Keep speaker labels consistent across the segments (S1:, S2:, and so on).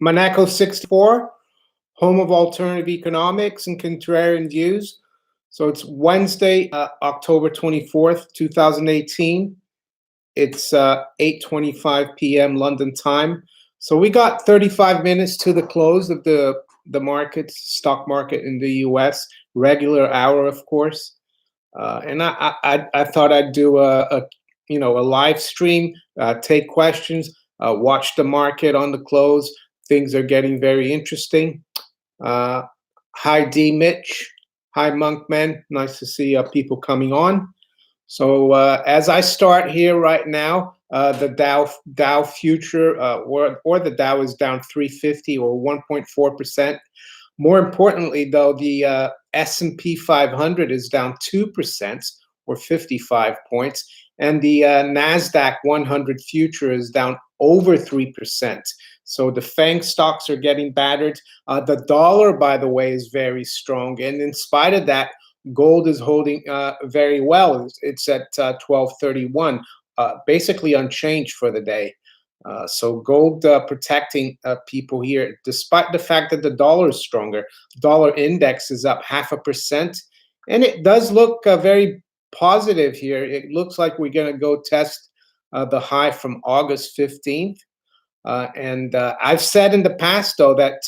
S1: Monaco 64, home of alternative economics and contrarian views. So it's Wednesday, October 24th, 2018. It's 8:25 p.m. London time. So we got 35 minutes to the close of the market, stock market in the U.S. Regular hour, of course. And I thought I'd do a live stream, take questions, watch the market on the close. Things are getting very interesting. Hi D Mitch, hi Monkman. Nice to see people coming on. So as I start here right now, the Dow future or the Dow is down 350 or 1.4%. More importantly, though, the S&P 500 is down 2% or 55 points, and the Nasdaq 100 future is down over 3%. So the FANG stocks are getting battered. The dollar, by the way, is very strong, and in spite of that, gold is holding very well. It's at 1231, basically unchanged for the day. So gold protecting people here, despite the fact that the dollar is stronger. Dollar index is up 0.5%, and it does look very positive here. It looks like we're going to go test the high from August 15th. And I've said in the past, though, that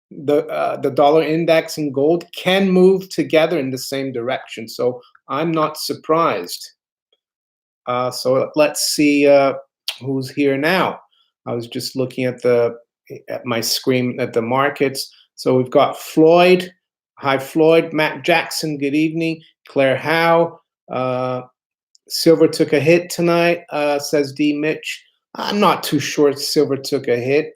S1: the dollar index and gold can move together in the same direction. So I'm not surprised. So let's see who's here now. I was just looking at my screen at the markets. So we've got Floyd. Hi, Floyd. Matt Jackson, good evening. Claire Howe. Silver took a hit tonight, says D. Mitch. I'm not too sure silver took a hit.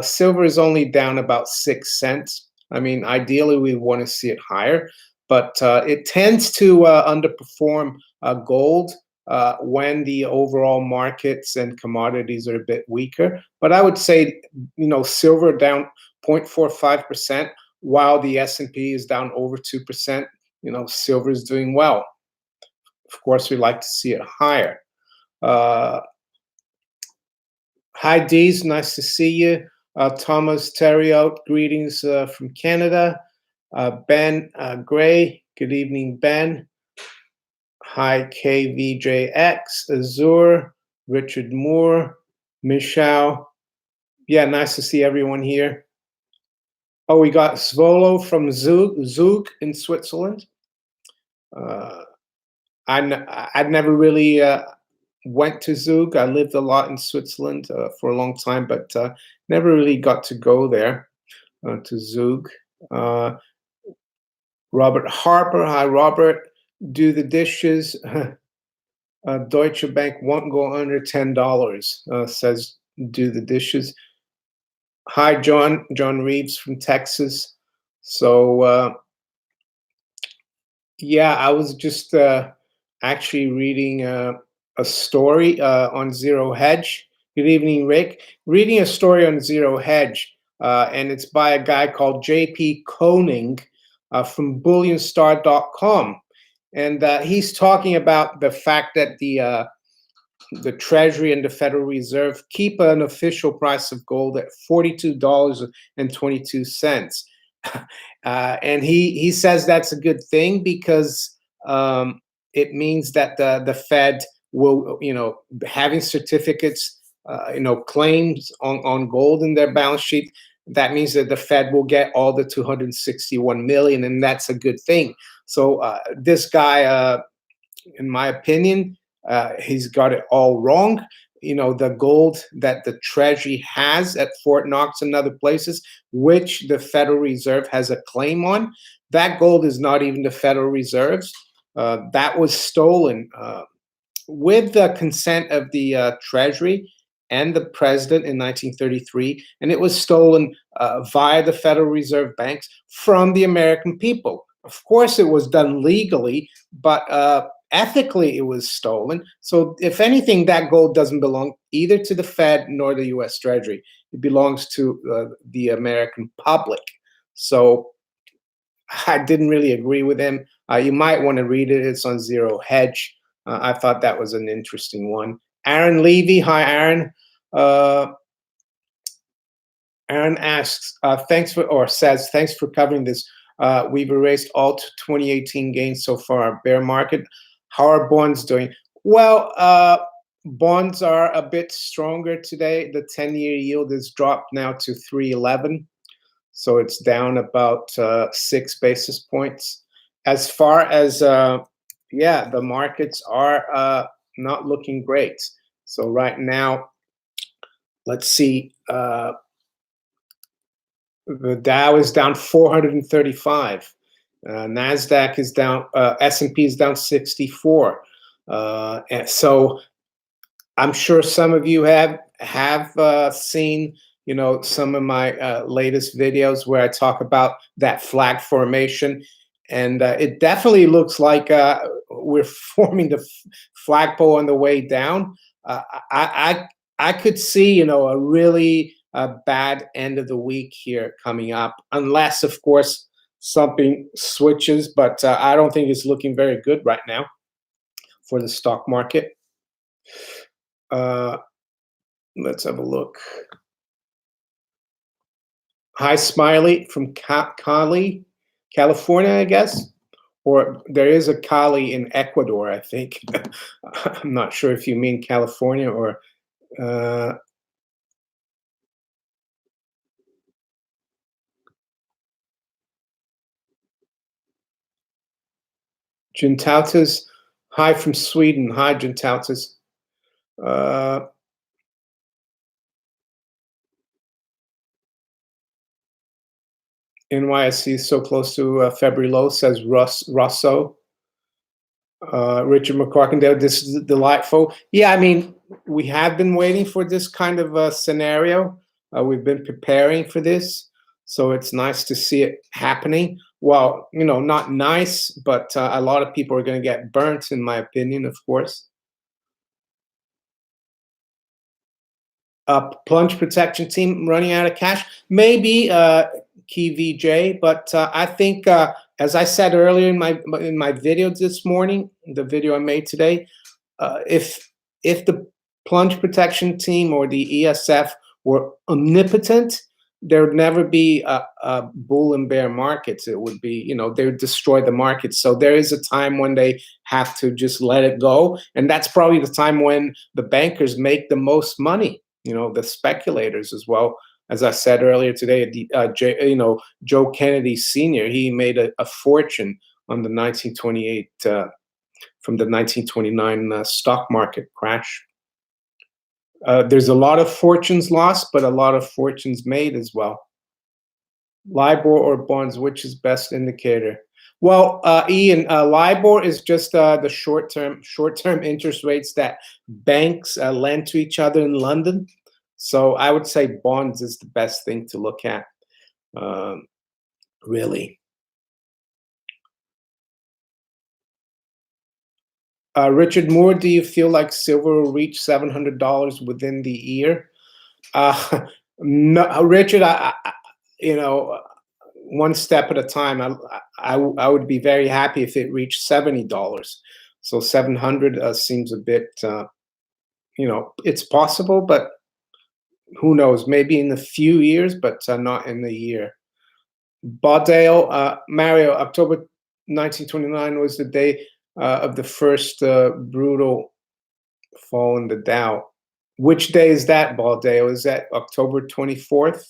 S1: Silver is only down about 6 cents. I mean, ideally, we want to see it higher, but it tends to underperform gold when the overall markets and commodities are a bit weaker. But I would say, silver down 0.45%, while the S&P is down over 2%. Silver is doing well. Of course, we like to see it higher. Hi, Dees. Nice to see you. Thomas Theriault, greetings from Canada. Ben Gray, good evening, Ben. Hi, KVJX, Azure, Richard Moore, Michelle. Yeah, nice to see everyone here. Oh, we got Svolo from Zug in Switzerland. I'd never really went to Zug. I lived a lot in Switzerland for a long time, but never really got to go there to Zug. Robert Harper, hi Robert. Do the dishes. Deutsche Bank won't go under $10, says do the dishes. Hi John Reeves from Texas. So yeah, I was just actually reading a story on Zero Hedge. Good evening, Rick. Reading a story on Zero Hedge, and it's by a guy called J.P. Koning from bullionstar.com. And he's talking about the fact that the Treasury and the Federal Reserve keep an official price of gold at $42.22. And he says that's a good thing because it means that the Fed will, having certificates, claims on gold in their balance sheet. That means that the Fed will get all the 261 million, and that's a good thing. So this guy, in my opinion, he's got it all wrong. The gold that the Treasury has at Fort Knox and other places, which the Federal Reserve has a claim on, that gold is not even the Federal Reserve's. That was stolen with the consent of the Treasury and the president in 1933, and it was stolen via the Federal Reserve banks from the American people. Of course, it was done legally, but ethically it was stolen. So if anything, that gold doesn't belong either to the Fed nor the U.S. Treasury. It belongs to the American public. So I didn't really agree with him. You might want to read it. It's on Zero Hedge. I thought that was an interesting one. Aaron Levy. Hi, Aaron. Aaron asks, thanks for covering this. We've erased all 2018 gains so far. Bear market. How are bonds doing? Well, bonds are a bit stronger today. The 10-year yield has dropped now to 3.11, so it's down about 6 basis points. As far as the markets are not looking great. So right now, let's see. The Dow is down 435. Nasdaq is down. S&P is down 64. And so I'm sure some of you have seen, some of my latest videos where I talk about that flag formation, and it definitely looks like we're forming the flagpole on the way down. I could see, a really bad end of the week here coming up, unless, of course, something switches. But I don't think it's looking very good right now for the stock market. Let's have a look. Hi, Smiley from Cali, California, I guess. Or there is a Cali in Ecuador, I think. I'm not sure if you mean California or... Gentautas, hi from Sweden. Hi, Gentautas. NYSE is so close to February low, says Russo. Richard McCorkindale, this is delightful. Yeah, I mean, we have been waiting for this kind of scenario. We've been preparing for this, so it's nice to see it happening. Well, not nice, but a lot of people are going to get burnt, in my opinion, of course. Plunge protection team running out of cash, maybe Key VJ, but I think, as I said earlier in my video this morning, the video I made today, if the plunge protection team or the ESF were omnipotent, there would never be a bull and bear markets. It would be, they would destroy the market. So there is a time when they have to just let it go, and that's probably the time when the bankers make the most money. The speculators as well. As I said earlier today, Joe Kennedy Sr., he made a fortune on the 1928 from the 1929 stock market crash. There's a lot of fortunes lost, but a lot of fortunes made as well. LIBOR or bonds, which is best indicator? Well, Ian, LIBOR is just the short-term interest rates that banks lend to each other in London. So I would say bonds is the best thing to look at, really. Richard Moore, do you feel like silver will reach $700 within the year? No, Richard, one step at a time. I would be very happy if it reached $70. So 700 seems a bit, it's possible, but who knows? Maybe in a few years, but not in a year. Baudale, Mario, October 1929 was the day of the first brutal fall in the Dow. Which day is that, Baudale? Is that October 24th?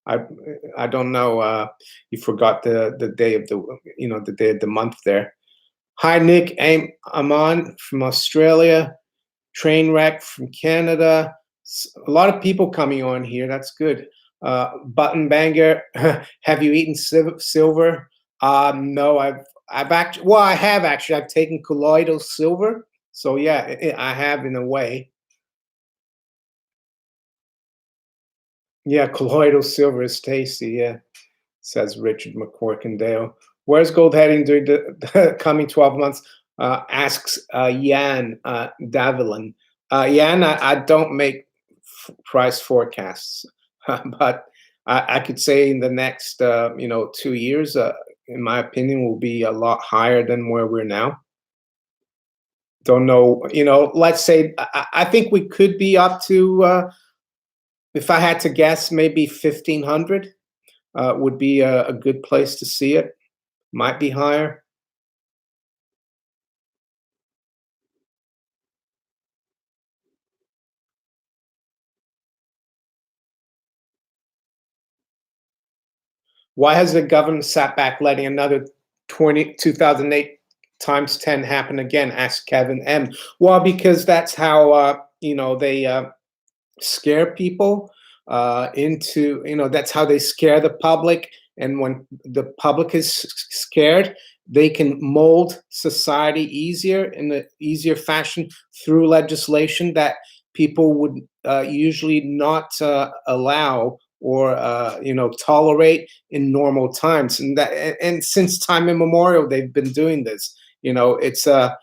S1: I don't know. You forgot the day of the day of the month there. Hi, Nick Aman from Australia. Trainwreck from Canada. A lot of people coming on here. That's good. Button Banger, have you eaten silver? No, I've actually. Well, I have actually. I've taken colloidal silver. So yeah, I have in a way. Yeah, colloidal silver is tasty. Yeah, says Richard McCorkindale. Where's gold heading during the coming 12 months? Asks Jan Davilin. Jan, I don't make price forecasts, but I could say in the next 2 years, in my opinion, will be a lot higher than where we're now. Don't know, let's say I think we could be up to If I had to guess, maybe 1,500 would be a good place to see it. Might be higher. Why has the government sat back letting another 2008 times 10 happen again? Asked Kevin M. Well, because that's how they scare people into, that's how they scare the public. And when the public is scared, they can mold society easier in an easier fashion through legislation that people would usually not allow or tolerate in normal times. And since time immemorial, they've been doing this. It's a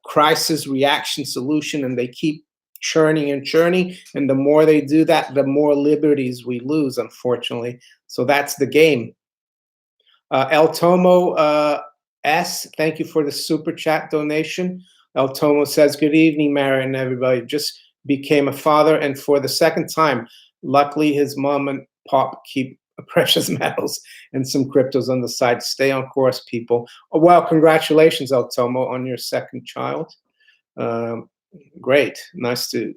S1: crisis reaction solution, and they keep churning and churning. And the more they do that, the more liberties we lose, unfortunately. So that's the game. El Tomo S, thank you for the super chat donation. El Tomo says, "Good evening, Mara and everybody. Just became a father, and for the second time, luckily his mom and pop keep precious metals and some cryptos on the side. Stay on course, people." Oh, well, congratulations, El Tomo, on your second child. Um, Great, nice to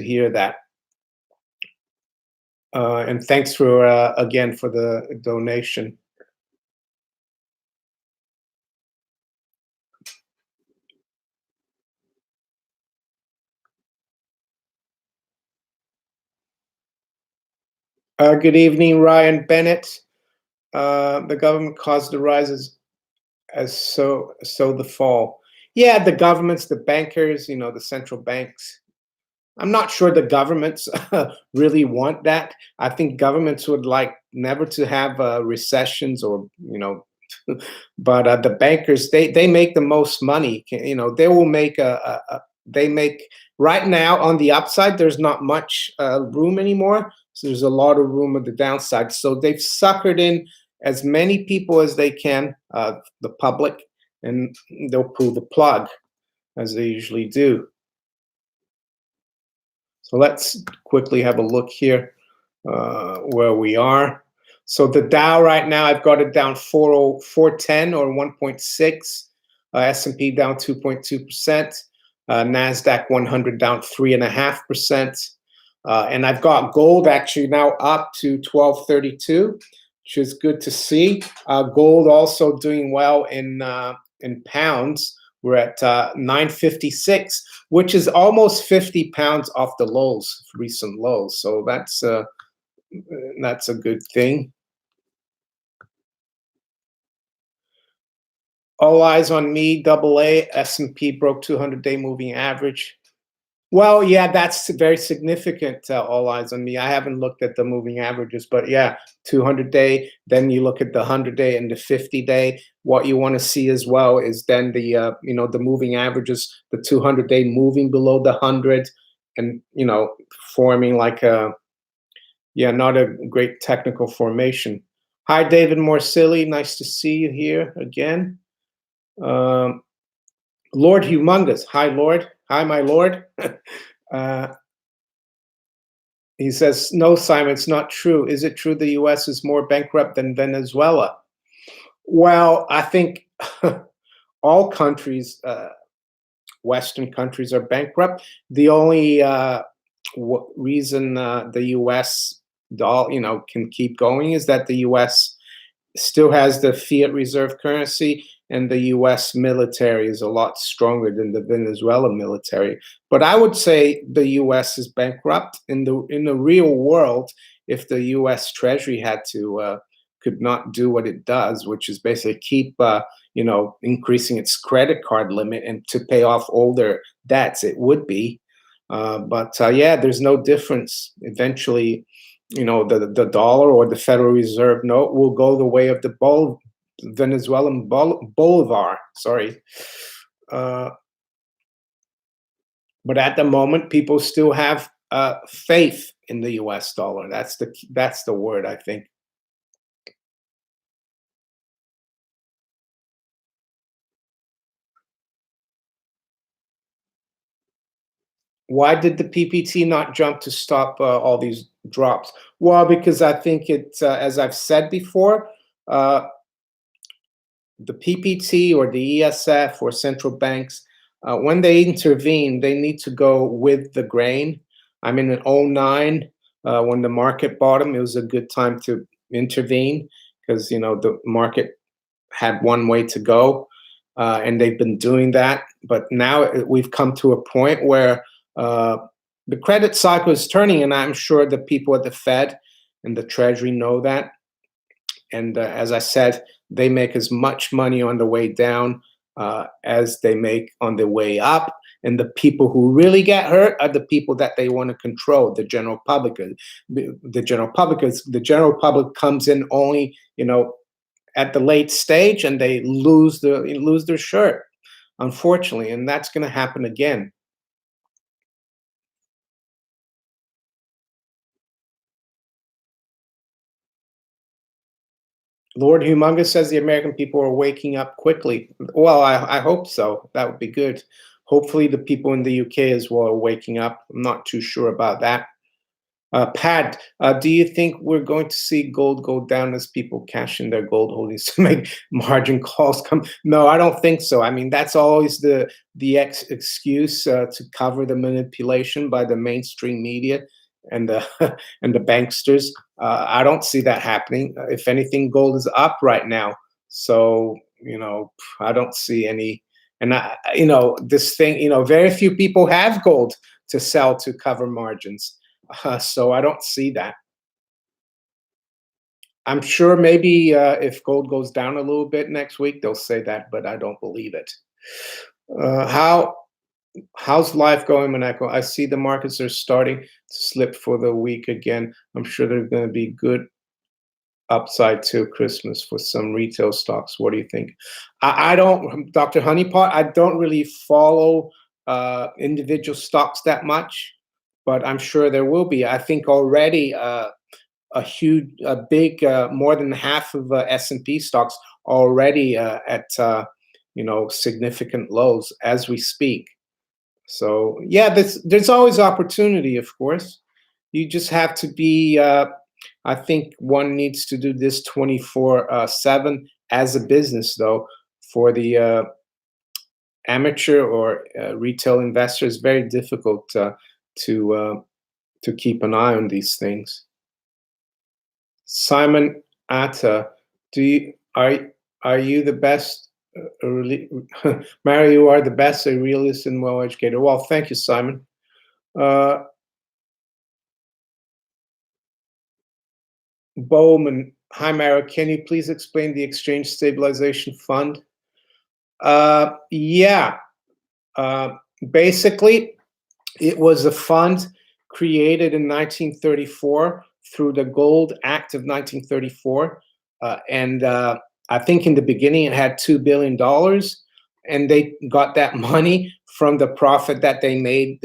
S1: hear that. And thanks for again for the donation. Good evening, Ryan Bennett. The government caused the rises so the fall. Yeah, the governments, the bankers, the central banks. I'm not sure the governments really want that. I think governments would like never to have recessions or but the bankers, they make the most money. They will make they make right now on the upside. There's not much room anymore, so there's a lot of room on the downside. So they've suckered in as many people as they can, the public, and they'll pull the plug as they usually do. So let's quickly have a look here where we are. So the Dow right now, I've got it down 410 or 1.6. S&P down 2.2%. NASDAQ 100 down 3.5%. And I've got gold actually now up to 1232, which is good to see. Gold also doing well in pounds. We're at 956, which is almost 50 pounds off the lows, recent lows. So that's a good thing. All eyes on me, double A, S&P broke 200-day moving average. Well, yeah, that's very significant. All eyes on me. I haven't looked at the moving averages, but yeah, 200-day. Then you look at the 100-day and the 50-day. What you want to see as well is then the the moving averages, the 200-day moving below the 100, and forming like a not a great technical formation. Hi, David Morsilli. Nice to see you here again. Lord Humongous. Hi, Lord. Hi, my Lord. He says, no, Simon, it's not true. Is it true the US is more bankrupt than Venezuela? Well, I think all countries, Western countries, are bankrupt. The only reason the US can keep going is that the US still has the fiat reserve currency, and the US military is a lot stronger than the Venezuelan military. But I would say the US is bankrupt in the real world. If the US Treasury had to could not do what it does, which is basically keep increasing its credit card limit and to pay off all their debts, it would be. But yeah, there's no difference. Eventually, the dollar or the Federal Reserve note will go the way of the Venezuelan bolivar. Sorry. But at the moment, people still have faith in the U.S. dollar. That's the word, I think. Why did the PPT not jump to stop all these drops? Well, because I think as I've said before, uh, the PPT or the ESF or central banks, when they intervene, they need to go with the grain. I mean, in '09, when the market bottom, it was a good time to intervene because the market had one way to go, and they've been doing that. But now we've come to a point where uh, the credit cycle is turning, and I'm sure the people at the Fed and the Treasury know that. And as I said, they make as much money on the way down as they make on the way up. And the people who really get hurt are the people that they want to control, the general public. The general public comes in only, at the late stage, and they lose their shirt, unfortunately, and that's going to happen again. Lord Humongous says the American people are waking up quickly. Well, I hope so. That would be good. Hopefully, the people in the UK as well are waking up. I'm not too sure about that. Pat, do you think we're going to see gold go down as people cash in their gold holdings to make margin calls come? No, I don't think so. I mean, that's always the excuse to cover the manipulation by the mainstream media and the and the banksters. I don't see that happening. If anything, gold is up right now. So I don't see any. And this thing. Very few people have gold to sell to cover margins. So I don't see that. I'm sure maybe if gold goes down a little bit next week, they'll say that, but I don't believe it. How's life going, Monaco? I see the markets are starting to slip for the week again. I'm sure there's going to be good upside till Christmas for some retail stocks. What do you think? I don't, Dr. Honeypot, I don't really follow individual stocks that much, but I'm sure there will be. I think already a big, more than half of S&P stocks already at significant lows as we speak. So yeah, there's always opportunity, of course. You just have to be. I think one needs to do this 24/7 as a business, though. For the amateur or retail investor, it's very difficult to keep an eye on these things. Simon Atta, do you are you the best? Mary, you are the best, a realist and well educated. Well, thank you, Simon. Uh, Bowman, hi, Mara. Can you please explain the Exchange Stabilization Fund? Yeah. Uh, Basically, it was a fund created in 1934 through the Gold Act of 1934. And I think in the beginning it had $2 billion. And they got that money from the profit that they made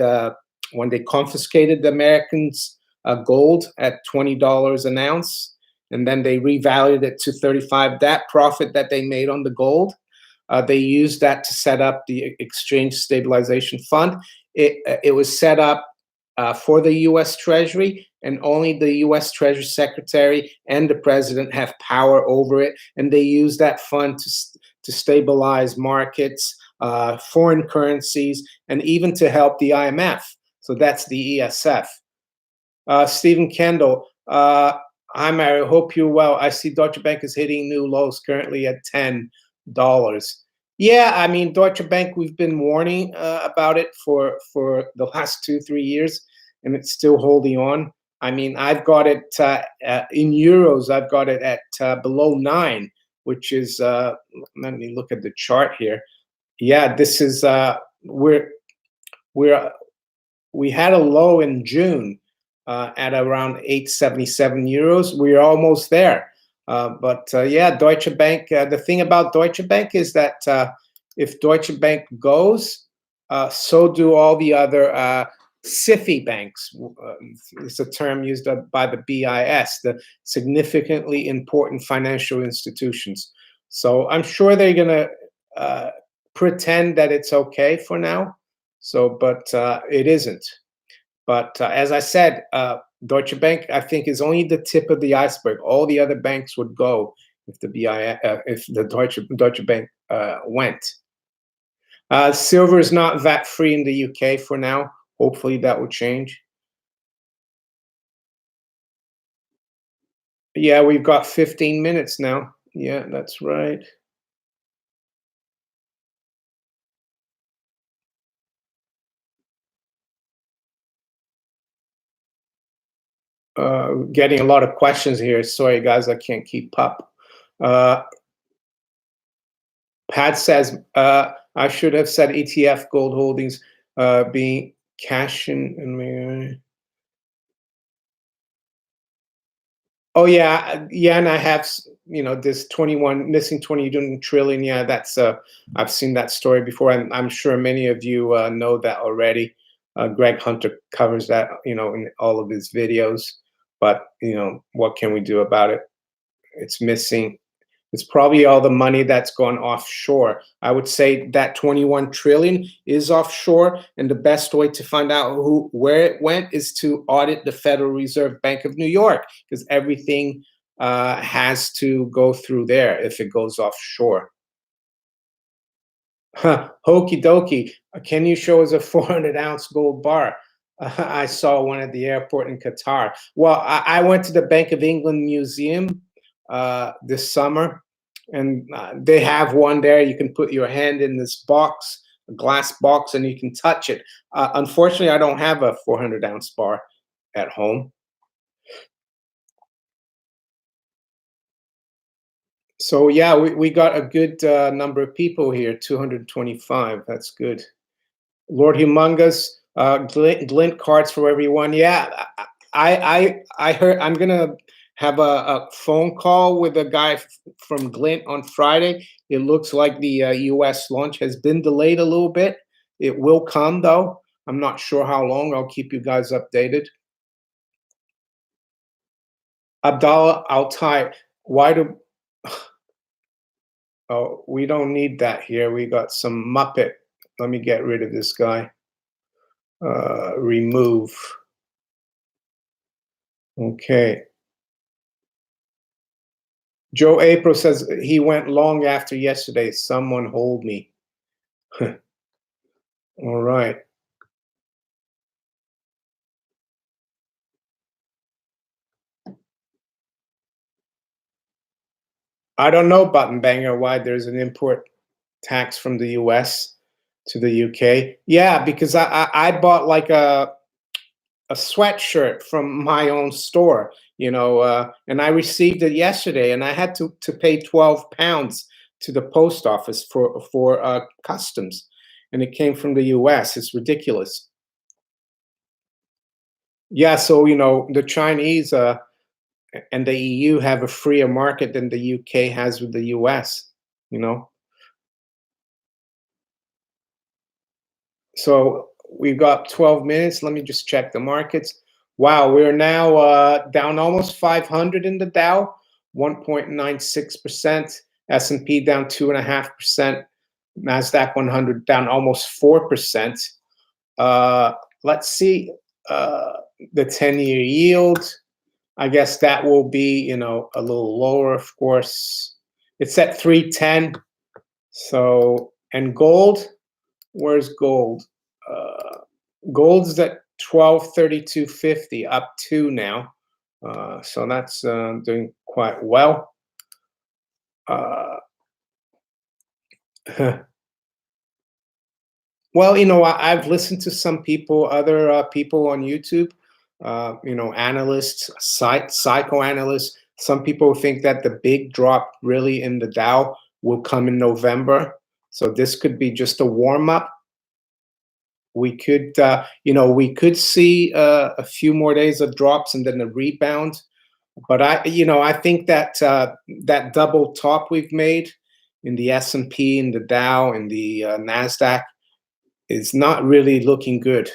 S1: when they confiscated the Americans' gold at $20 an ounce. And then they revalued it to 35. That profit that they made on the gold, they used that to set up the Exchange Stabilization Fund. It was set up for the U.S. Treasury, and only the U.S. Treasury Secretary and the President have power over it. And they use that fund to stabilize markets, foreign currencies, and even to help the IMF. So that's the ESF. Stephen Kendall, hi, Mario. Hope you're well. I see Deutsche Bank is hitting new lows currently at $10. Yeah, I mean, Deutsche Bank, we've been warning about it for the last 2-3 years, and it's still holding on. I mean, I've got it in euros. I've got it at below 9, which is, let me look at the chart here. Yeah, this is, we had a low in June at around 877 euros. We're almost there. But yeah, Deutsche Bank, the thing about Deutsche Bank is that if Deutsche Bank goes, so do all the other SIFI banks. It's a term used by the BIS, the significantly important financial institutions. So I'm sure they're going to pretend that it's okay for now. So, but it isn't. But as I said, Deutsche Bank, I think, is only the tip of the iceberg. All the other banks would go if the if the Deutsche Bank went. Silver is not VAT free in the UK for now. Hopefully that will change. Yeah, we've got 15 minutes now. Yeah, that's right. Getting a lot of questions here. Sorry, guys, I can't keep up. Uh, Pat says, I should have said ETF gold holdings being cash and oh yeah, yeah, and I have this 21 missing 20 trillion. Yeah, that's I've seen that story before, and I'm sure many of you know that already. Greg Hunter covers that, in all of his videos. But what can we do about it? It's missing. It's probably all the money that's gone offshore. I would say that 21 trillion is offshore, and the best way to find out where it went is to audit the Federal Reserve Bank of New York, because everything has to go through there if it goes offshore. Huh, Hokey dokey. Can you show us a 400-ounce gold bar? I saw one at the airport in Qatar. Well, I went to the Bank of England Museum this summer, and they have one there. You can put your hand in this box, a glass box, and you can touch it. Unfortunately, I don't have a 400-ounce bar at home. So yeah, we got a good number of people here, 225. That's good. Lord Humongous, glint cards for everyone. Yeah, I heard I'm gonna have a phone call with a guy from Glint on Friday. It looks like the U.S. launch has been delayed a little bit. It will come though. I'm not sure how long. I'll keep you guys updated. Abdallah Altai, why do? Oh, we don't need that here. We got some Muppet. Let me get rid of this guy. Remove. Okay. Joe April says he went long after yesterday. Someone hold me. All right. I don't know, Button Banger, why there's an import tax from the US to the UK. Yeah, because I bought like a sweatshirt from my own store, and I received it yesterday, and I had to pay £12 to the post office for customs, and it came from the US. It's ridiculous. Yeah, so the Chinese and the EU have a freer market than the UK has with the US. You know, so we've got 12 minutes. Let me just check the markets. Wow, we're now down almost 500 in the Dow, 1.96%. S&P down 2.5%. Nasdaq 100 down almost 4%. Let's see the 10-year yield. I guess that will be, a little lower, of course. It's at 310. So, and gold, where's gold? Gold's at 1232.50, up 2 now. So that's doing quite well. Uh, well, I've listened to some people, other people on YouTube, analysts, psychoanalysts. Some people think that the big drop really in the Dow will come in November. So this could be just a warm up. We could see a few more days of drops and then a rebound. But I think that that double top we've made in the S&P, in the Dow, and the Nasdaq is not really looking good.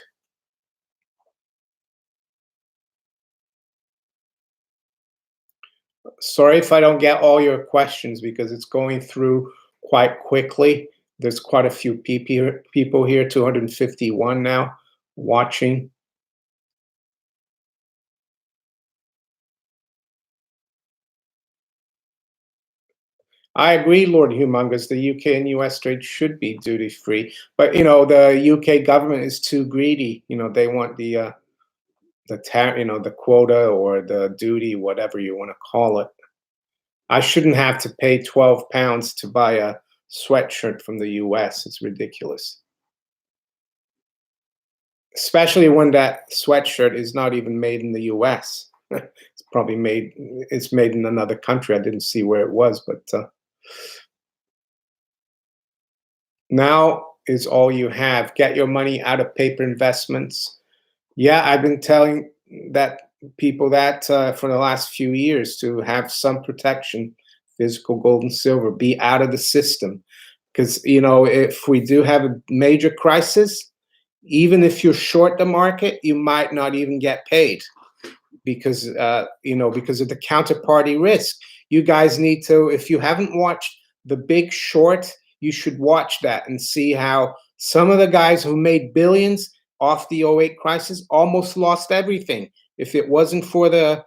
S1: Sorry if I don't get all your questions because it's going through quite quickly. There's quite a few people here, 251 now watching. I agree, Lord Humongous. The UK and US trade should be duty free, but the UK government is too greedy. They want the quota or the duty, whatever you want to call it. I shouldn't have to pay £12 to buy a sweatshirt from the US. It's ridiculous. Especially when that sweatshirt is not even made in the US. It's made in another country. I didn't see where it was, but now is all you have. Get your money out of paper investments. Yeah, I've been telling that people that for the last few years to have some protection, physical gold and silver, be out of the system. Because, if we do have a major crisis, even if you're short the market, you might not even get paid because because of the counterparty risk. You guys need to, if you haven't watched The Big Short, you should watch that and see how some of the guys who made billions off the '08 crisis almost lost everything. If it wasn't for the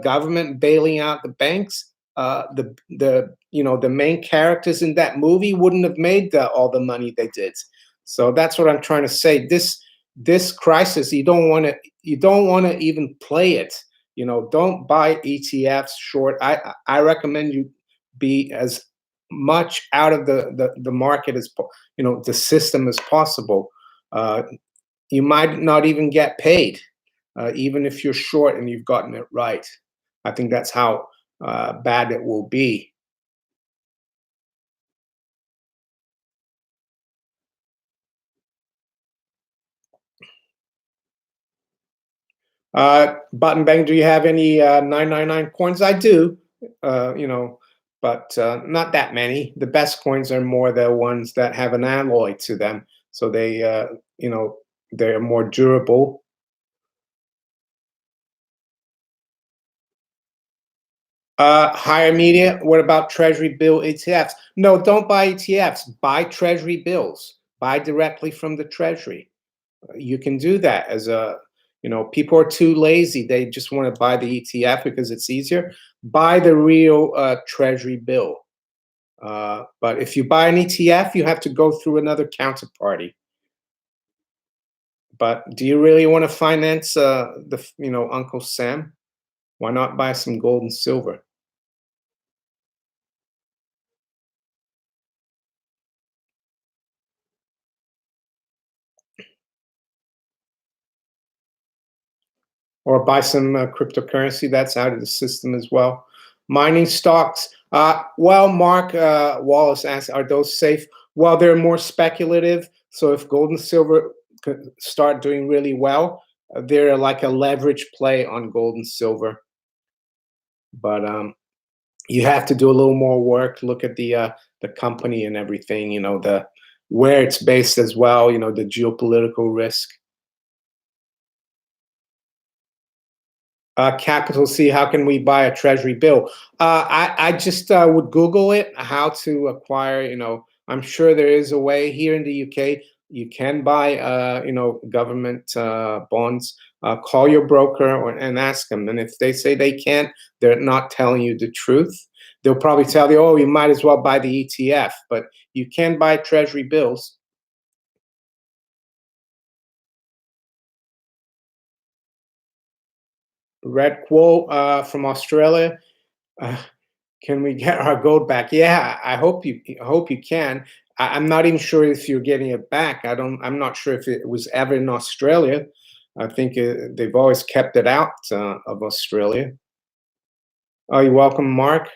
S1: government bailing out the banks, the main characters in that movie wouldn't have made all the money they did. So that's what I'm trying to say. This crisis, you don't want to even play it. Don't buy ETFs short. I recommend you be as much out of the market as the system as possible. You might not even get paid, even if you're short and you've gotten it right. I think that's how bad it will be. Button Bang, do you have any 999 coins? I do, but not that many. The best coins are more the ones that have an alloy to them, so they're more durable. Higher media. What about Treasury bill ETFs? No, don't buy ETFs. Buy Treasury bills. Buy directly from the Treasury. You can do that as a people are too lazy. They just want to buy the ETF because it's easier. Buy the real Treasury bill. But if you buy an ETF, you have to go through another counterparty. But do you really want to finance Uncle Sam? Why not buy some gold and silver? Or buy some cryptocurrency that's out of the system as well. Mining stocks. Well, Mark Wallace asked, are those safe? Well, they're more speculative. So if gold and silver start doing really well, they're like a leverage play on gold and silver. But you have to do a little more work. Look at the company and everything. The where it's based as well. The geopolitical risk. Capital C, how can we buy a treasury bill? I just would Google it, how to acquire, I'm sure there is a way here in the UK. You can buy, government bonds. Call your broker and ask them. And if they say they can't, they're not telling you the truth. They'll probably tell you, oh, you might as well buy the ETF, but you can buy treasury bills. Red quote from Australia. Uh, Can we get our gold back? Yeah, I hope you can. I'm not even sure if you're getting it back. I'm not sure if it was ever in Australia. I think they've always kept it out of Australia. Oh, you're welcome, Mark.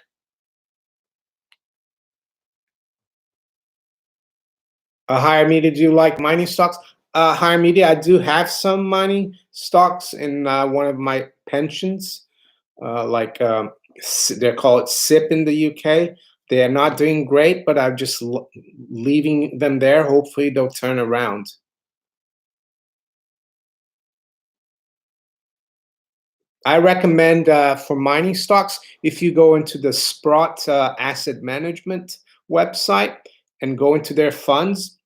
S1: Higher media, do you like mining stocks? Higher media, I do have some mining stocks in one of my pensions. Like they call it SIP in the UK. They are not doing great, but I'm just leaving them there. Hopefully, they'll turn around. I recommend for mining stocks, if you go into the Sprott Asset Management website, and go into their funds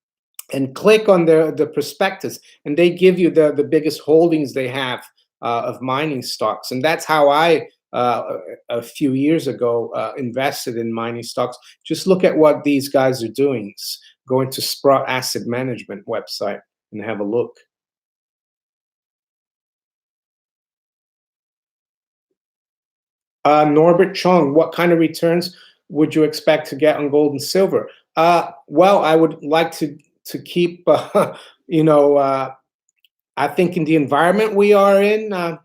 S1: and click on the prospectus, and they give you the biggest holdings they have of mining stocks. And that's how I a few years ago invested in mining stocks. Just look at what these guys are doing. Go into Sprott Asset Management website and have a look. Norbert Chong, what kind of returns would you expect to get on gold and silver? Well, I would like to keep, you know, I think in the environment we are in,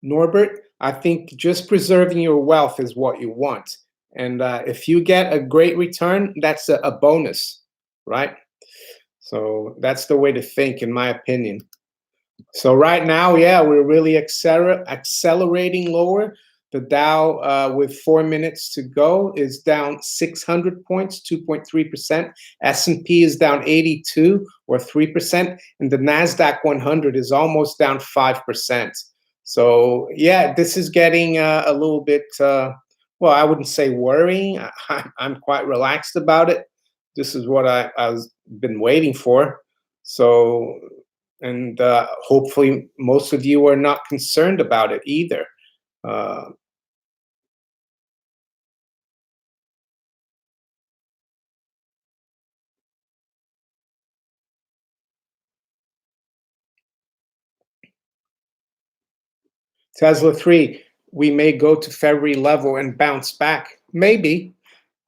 S1: Norbert, I think just preserving your wealth is what you want. And if you get a great return, that's a bonus, right? So that's the way to think, in my opinion. So right now, yeah, we're really accelerating lower. The Dow, with 4 minutes to go, is down 600 points, 2.3%. S&P is down 82 or 3%, and the Nasdaq 100 is almost down 5%. So yeah, this is getting a little bit, well, I wouldn't say worrying. I'm quite relaxed about it. This is what I've been waiting for. So, and hopefully most of you are not concerned about it either. Uh, Tesla 3, we may go to February level and bounce back. Maybe.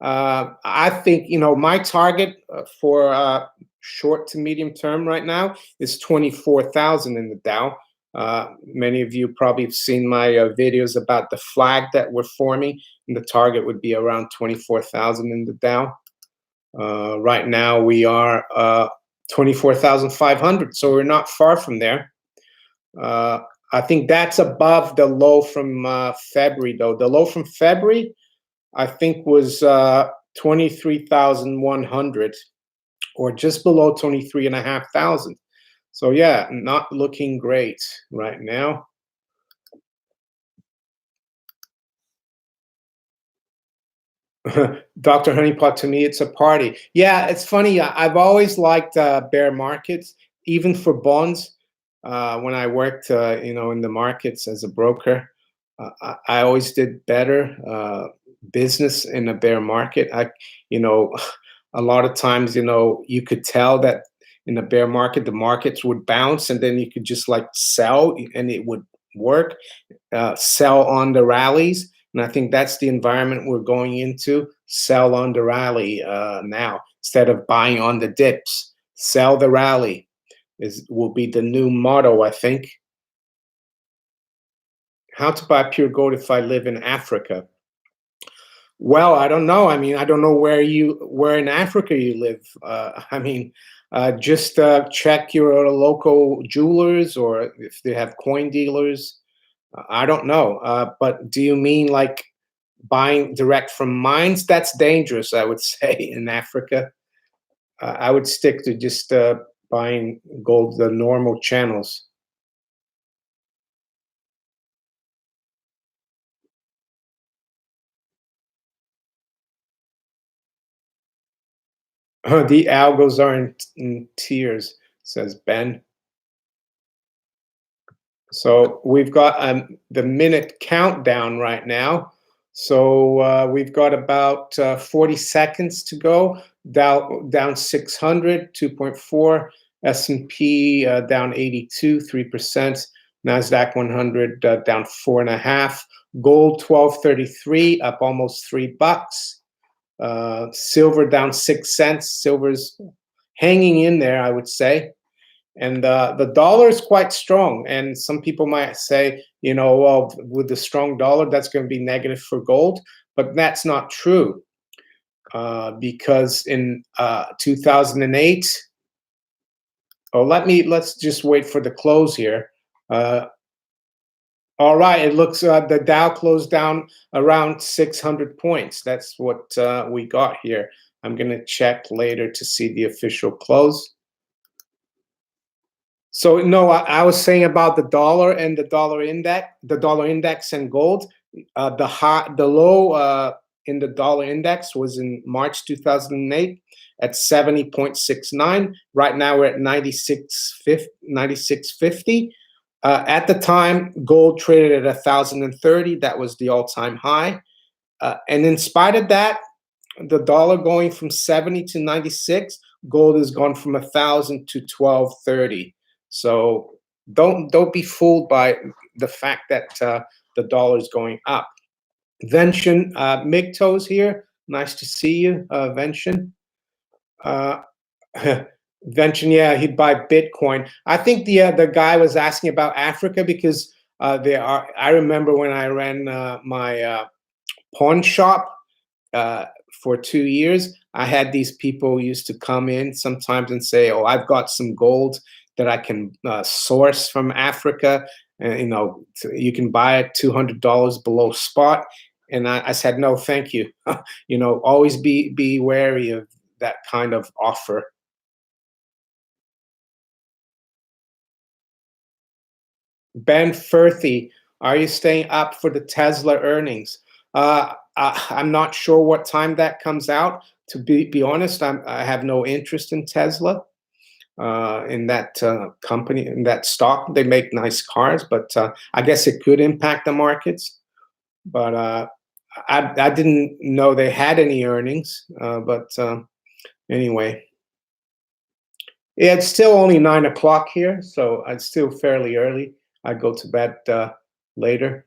S1: I think, my target for short to medium term right now is 24,000 in the Dow. Many of you probably have seen my videos about the flag that we're forming, and the target would be around 24,000 in the Dow. Right now we are 24,500, so we're not far from there. I think that's above the low from February, though. The low from February, I think, was 23,100, or just below 23,500. So yeah, not looking great right now. Dr. Honeypot, to me, it's a party. Yeah, it's funny. I've always liked bear markets, even for bonds. When I worked, in the markets as a broker, I always did better business in a bear market. You know, a lot of times, you could tell that in a bear market, the markets would bounce, and then you could just like sell, and it would work. Sell on the rallies. And I think that's the environment we're going into. Sell on the rally now, instead of buying on the dips. Sell the rally will be the new motto, I think. How to buy pure gold if I live in Africa? Well, I don't know. I mean, I don't know where in Africa you live. I mean, just check your local jewelers, or if they have coin dealers. I don't know. But do you mean like buying direct from mines? That's dangerous, I would say, in Africa. I would stick to just buying gold the normal channels. The algos are in tears, says Ben. So we've got the minute countdown right now. So we've got about 40 seconds to go. Down 600, 2.4. S&P down 82, 3%. Nasdaq 100 down 4.5. Gold 1233, up almost $3. Silver down 6 cents. Silver's hanging in there, I would say. And the dollar is quite strong. And some people might say, well, with the strong dollar, that's going to be negative for gold. But that's not true, because in 2008, let's just wait for the close here. All right, it looks the Dow closed down around 600 points. That's what we got here. I'm going to check later to see the official close. So no, I was saying about the dollar and the dollar index and gold. The low in the dollar index was in March 2008 at 70.69. Right now we're at 96.50. At the time, gold traded at 1,030. That was the all-time high. And in spite of that, the dollar going from 70 to 96, gold has gone from 1,000 to 1,230. So don't be fooled by the fact that the dollar is going up. Vention, Migtos here. Nice to see you, Vention. Vention, yeah, he'd buy Bitcoin. I think the guy was asking about Africa because there are. I remember when I ran my pawn shop for 2 years. I had these people who used to come in sometimes and say, "Oh, I've got some gold that I can source from Africa, and you can buy it $200 below spot." And I said, "No, thank you." Always be wary of that kind of offer. Ben Firthy, are you staying up for the Tesla earnings? I'm not sure what time that comes out. To be honest, I have no interest in Tesla, in that company, in that stock. They make nice cars, but I guess it could impact the markets. But I didn't know they had any earnings. But anyway, yeah, it's still only 9 o'clock here, so it's still fairly early. I go to bed later.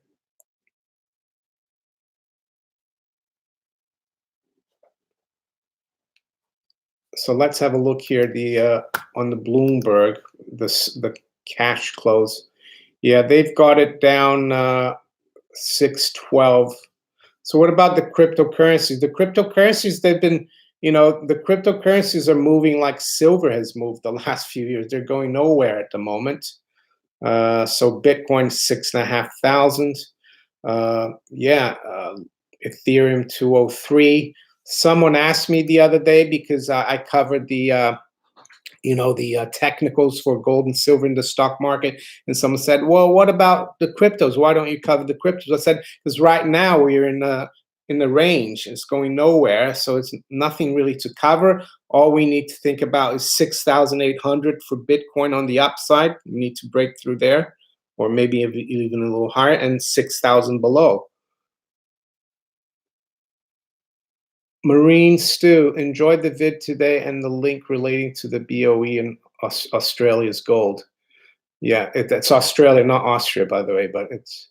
S1: So let's have a look here. The on the Bloomberg, the cash close. Yeah, they've got it down 612. So what about the cryptocurrencies? The cryptocurrencies, they've been, the cryptocurrencies are moving like silver has moved the last few years. They're going nowhere at the moment. So Bitcoin 6,500. Yeah, Ethereum 203. Someone asked me the other day because I covered the technicals for gold and silver in the stock market, and someone said, "Well, what about the cryptos? Why don't you cover the cryptos?" I said, "Because right now we're in the range. It's going nowhere, so it's nothing really to cover. All we need to think about is 6,800 for Bitcoin on the upside. We need to break through there, or maybe even a little higher, and 6,000 below." Marine Stew, enjoyed the vid today and the link relating to the BOE and Australia's gold. Yeah, it's Australia, not Austria, by the way, but it's.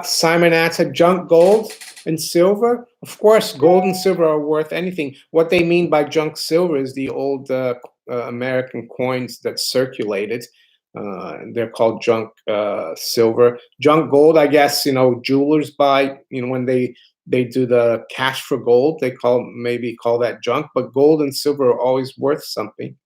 S1: Simon answered, junk gold and silver. Of course, gold and silver are worth anything. What they mean by junk silver is the old American coins that circulated. They're called junk silver. Junk gold, I guess, jewelers buy, when they do the cash for gold, they maybe call that junk, but gold and silver are always worth something.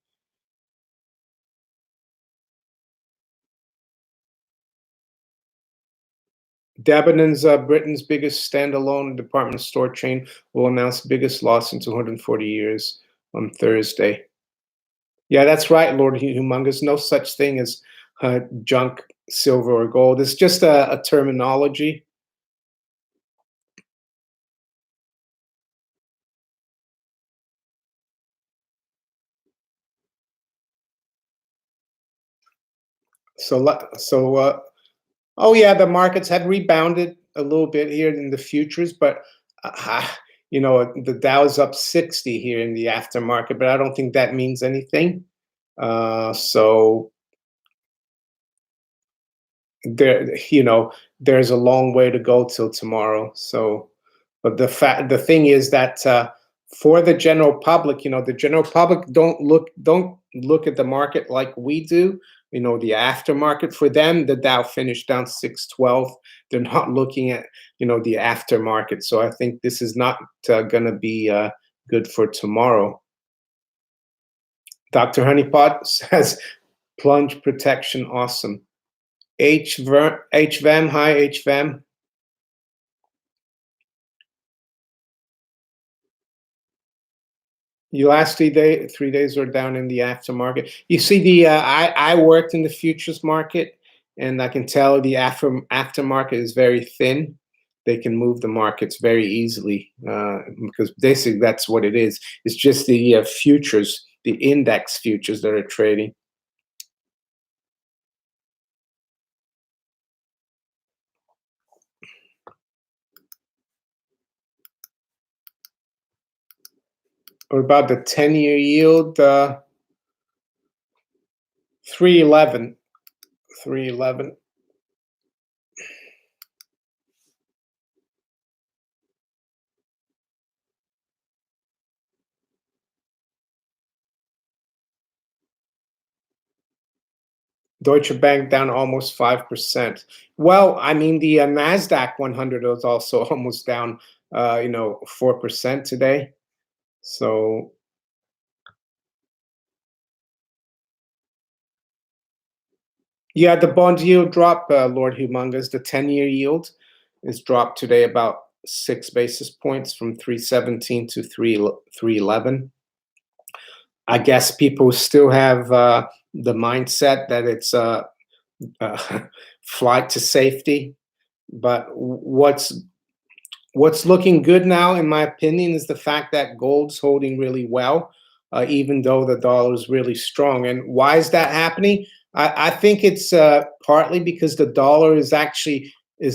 S1: Debenhams, Britain's biggest standalone department store chain, will announce biggest loss in 240 years on Thursday. Yeah, that's right, Lord Humongous. No such thing as junk silver or gold. It's just a terminology. Oh yeah, the markets had rebounded a little bit here in the futures, but the Dow's up 60 here in the aftermarket, but I don't think that means anything. So there's a long way to go till tomorrow. So, but the thing is that for the general public, the general public don't look at the market like we do. The aftermarket, for them, the Dow finished down 612. They're not looking at the aftermarket. So I think this is not going to be good for tomorrow. Dr. Honeypot says plunge protection awesome. HVM, hi HVM. Your last 3 days are down in the aftermarket. You see, I worked in the futures market, and I can tell the aftermarket is very thin. They can move the markets very easily because basically that's what it is. It's just the futures, the index futures that are trading. Or about the 10-year yield, 311, 311. Deutsche Bank down almost 5%. Well, I mean, the Nasdaq 100 was also almost down, 4% today. So yeah, the bond yield drop, Lord Humongous. The 10-year yield is dropped today about 6 basis points from 317 to 311. I guess people still have the mindset that it's flight to safety. But what's looking good now, in my opinion, is the fact that gold's holding really well, even though the dollar is really strong. And why is that happening? I think it's partly because the dollar is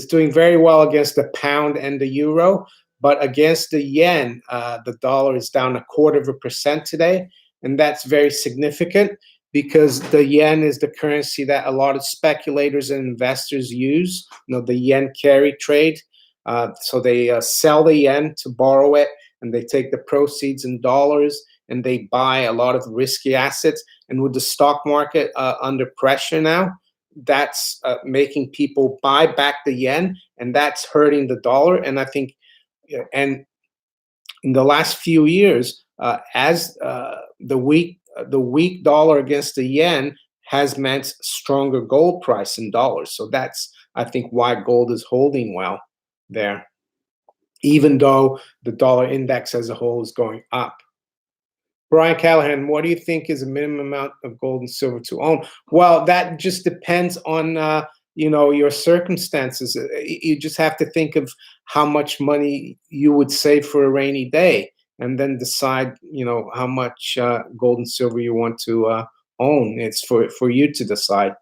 S1: doing very well against the pound and the euro, but against the yen, the dollar is down 0.25% today, and that's very significant because the yen is the currency that a lot of speculators and investors use. The yen carry trade. So they sell the yen to borrow it, and they take the proceeds in dollars, and they buy a lot of risky assets. And with the stock market under pressure now, that's making people buy back the yen, and that's hurting the dollar. And I think, and in the last few years, as the weak dollar against the yen has meant stronger gold price in dollars. So that's, I think, why gold is holding well there, even though the dollar index as a whole is going up. Brian Callahan, what do you think is a minimum amount of gold and silver to own? Well, that just depends on your circumstances. You just have to think of how much money you would save for a rainy day, and then decide how much gold and silver you want to own. It's for you to decide.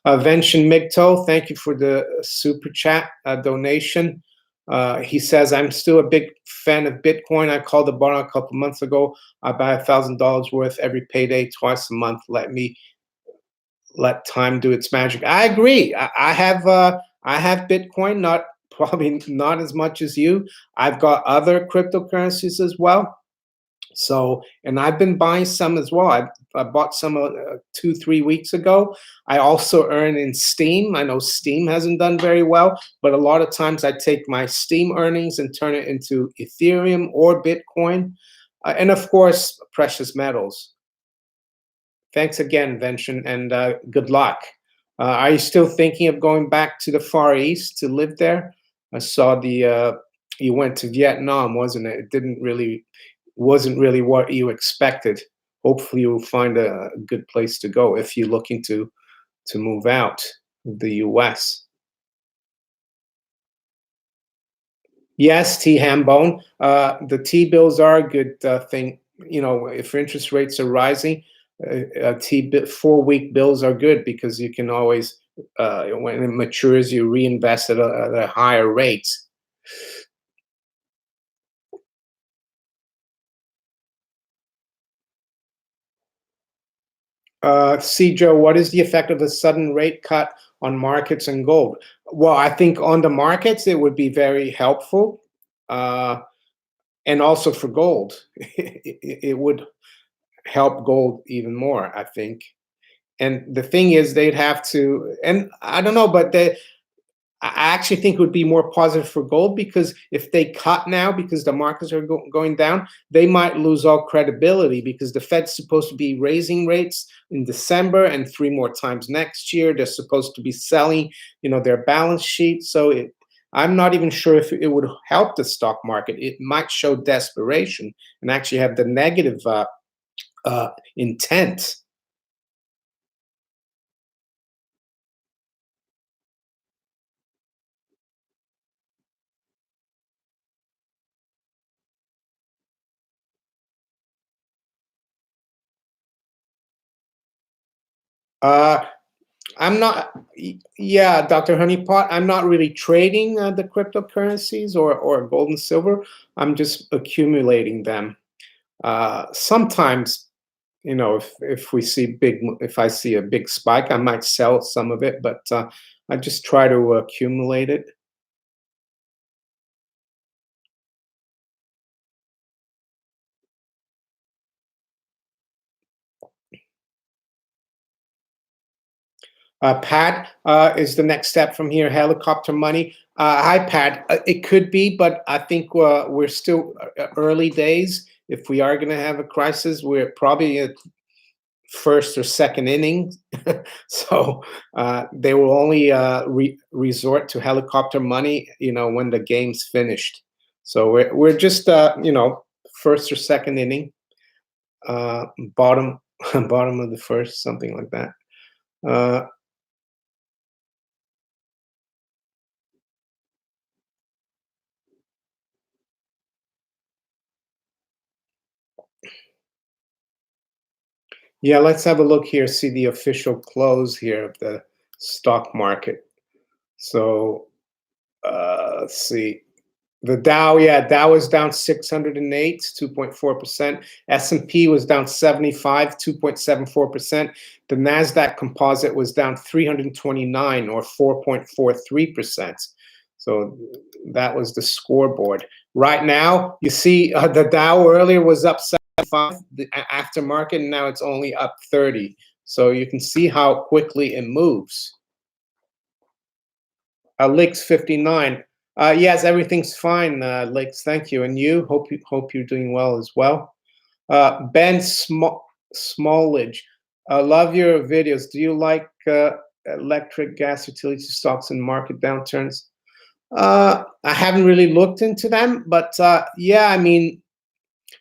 S1: Vention Migto, thank you for the super chat donation. He says, I'm still a big fan of Bitcoin. I called the bar a couple months ago. I buy $1,000 worth every payday, twice a month. Let time do its magic. I agree. I have Bitcoin, not probably not as much as you. I've got other cryptocurrencies as well. So, and I've been buying some as well. I bought some 2-3 weeks ago. I also earn in Steam. I know Steam hasn't done very well, but a lot of times I take my Steam earnings and turn it into Ethereum or Bitcoin, and of course, precious metals. Thanks again, Vention, and good luck. Are you still thinking of going back to the Far East to live there? I saw you went to Vietnam, wasn't it? Wasn't really what you expected. Hopefully, you'll find a good place to go if you're looking to move out of the U.S. Yes, T Hambone. The T bills are a good thing. If interest rates are rising, 4-week bills are good because you can always, when it matures, you reinvest at a higher rate. See, Joe, what is the effect of a sudden rate cut on markets and gold? Well, I think on the markets, it would be very helpful. And also for gold, it would help gold even more, I think. And the thing is, they'd have to, and I don't know, but I actually think it would be more positive for gold because if they cut now because the markets are going down, they might lose all credibility because the Fed's supposed to be raising rates in December and 3 more times next year. They're supposed to be selling, their balance sheet. So I'm not even sure if it would help the stock market. It might show desperation and actually have the negative intent. Uh, I'm not, yeah, Dr. Honeypot, I'm not really trading the cryptocurrencies or gold and silver. I'm just accumulating them. Sometimes, if we see if I see a big spike, I might sell some of it, but I just try to accumulate it. Pat is the next step from here. Helicopter money. Hi, Pat. It could be, but I think we're still early days. If we are going to have a crisis, we're probably at first or second inning. So they will only resort to helicopter money, when the game's finished. So we're just, first or second inning, bottom bottom of the first, something like that. Uh, Yeah, let's have a look here, see the official close here of the stock market. So let's see. The Dow, yeah, Dow was down 608, 2.4%. S&P was down 75, 2.74%. The Nasdaq Composite was down 329 or 4.43%. So that was the scoreboard. Right now, you see the Dow earlier was up 75 the aftermarket, and now it's only up 30. So you can see how quickly it moves. Lakes 59. Yes, everything's fine, Lakes. Thank you, and you. Hope you're doing well as well. Ben Smallage. Love your videos. Do you like electric gas utility stocks in market downturns? I haven't really looked into them, but yeah, I mean,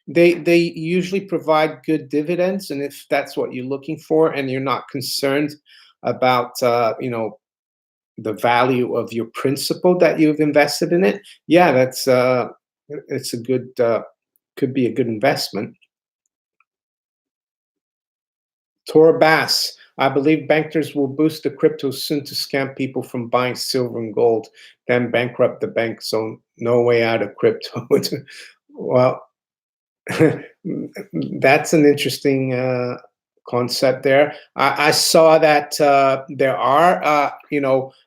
S1: they usually provide good dividends, and if that's what you're looking for, and you're not concerned about the value of your principal that you've invested in it, yeah, it's a good could be a good investment. Tora Bass, I believe bankers will boost the crypto soon to scam people from buying silver and gold, then bankrupt the bank. So no way out of crypto. Well, that's an interesting concept there. I saw that there are,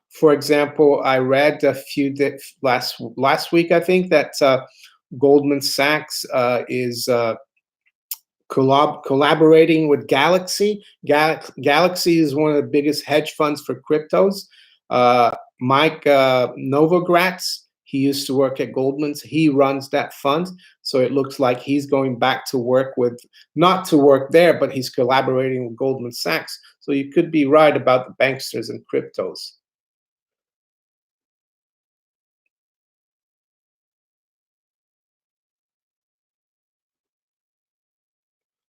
S1: for example, I read a few last week, I think, that Goldman Sachs is collaborating with Galaxy. Galaxy is one of the biggest hedge funds for cryptos. Mike Novogratz, he used to work at Goldman's. He runs that fund. So it looks like he's going back to work with, not to work there, but he's collaborating with Goldman Sachs. So you could be right about the banksters and cryptos.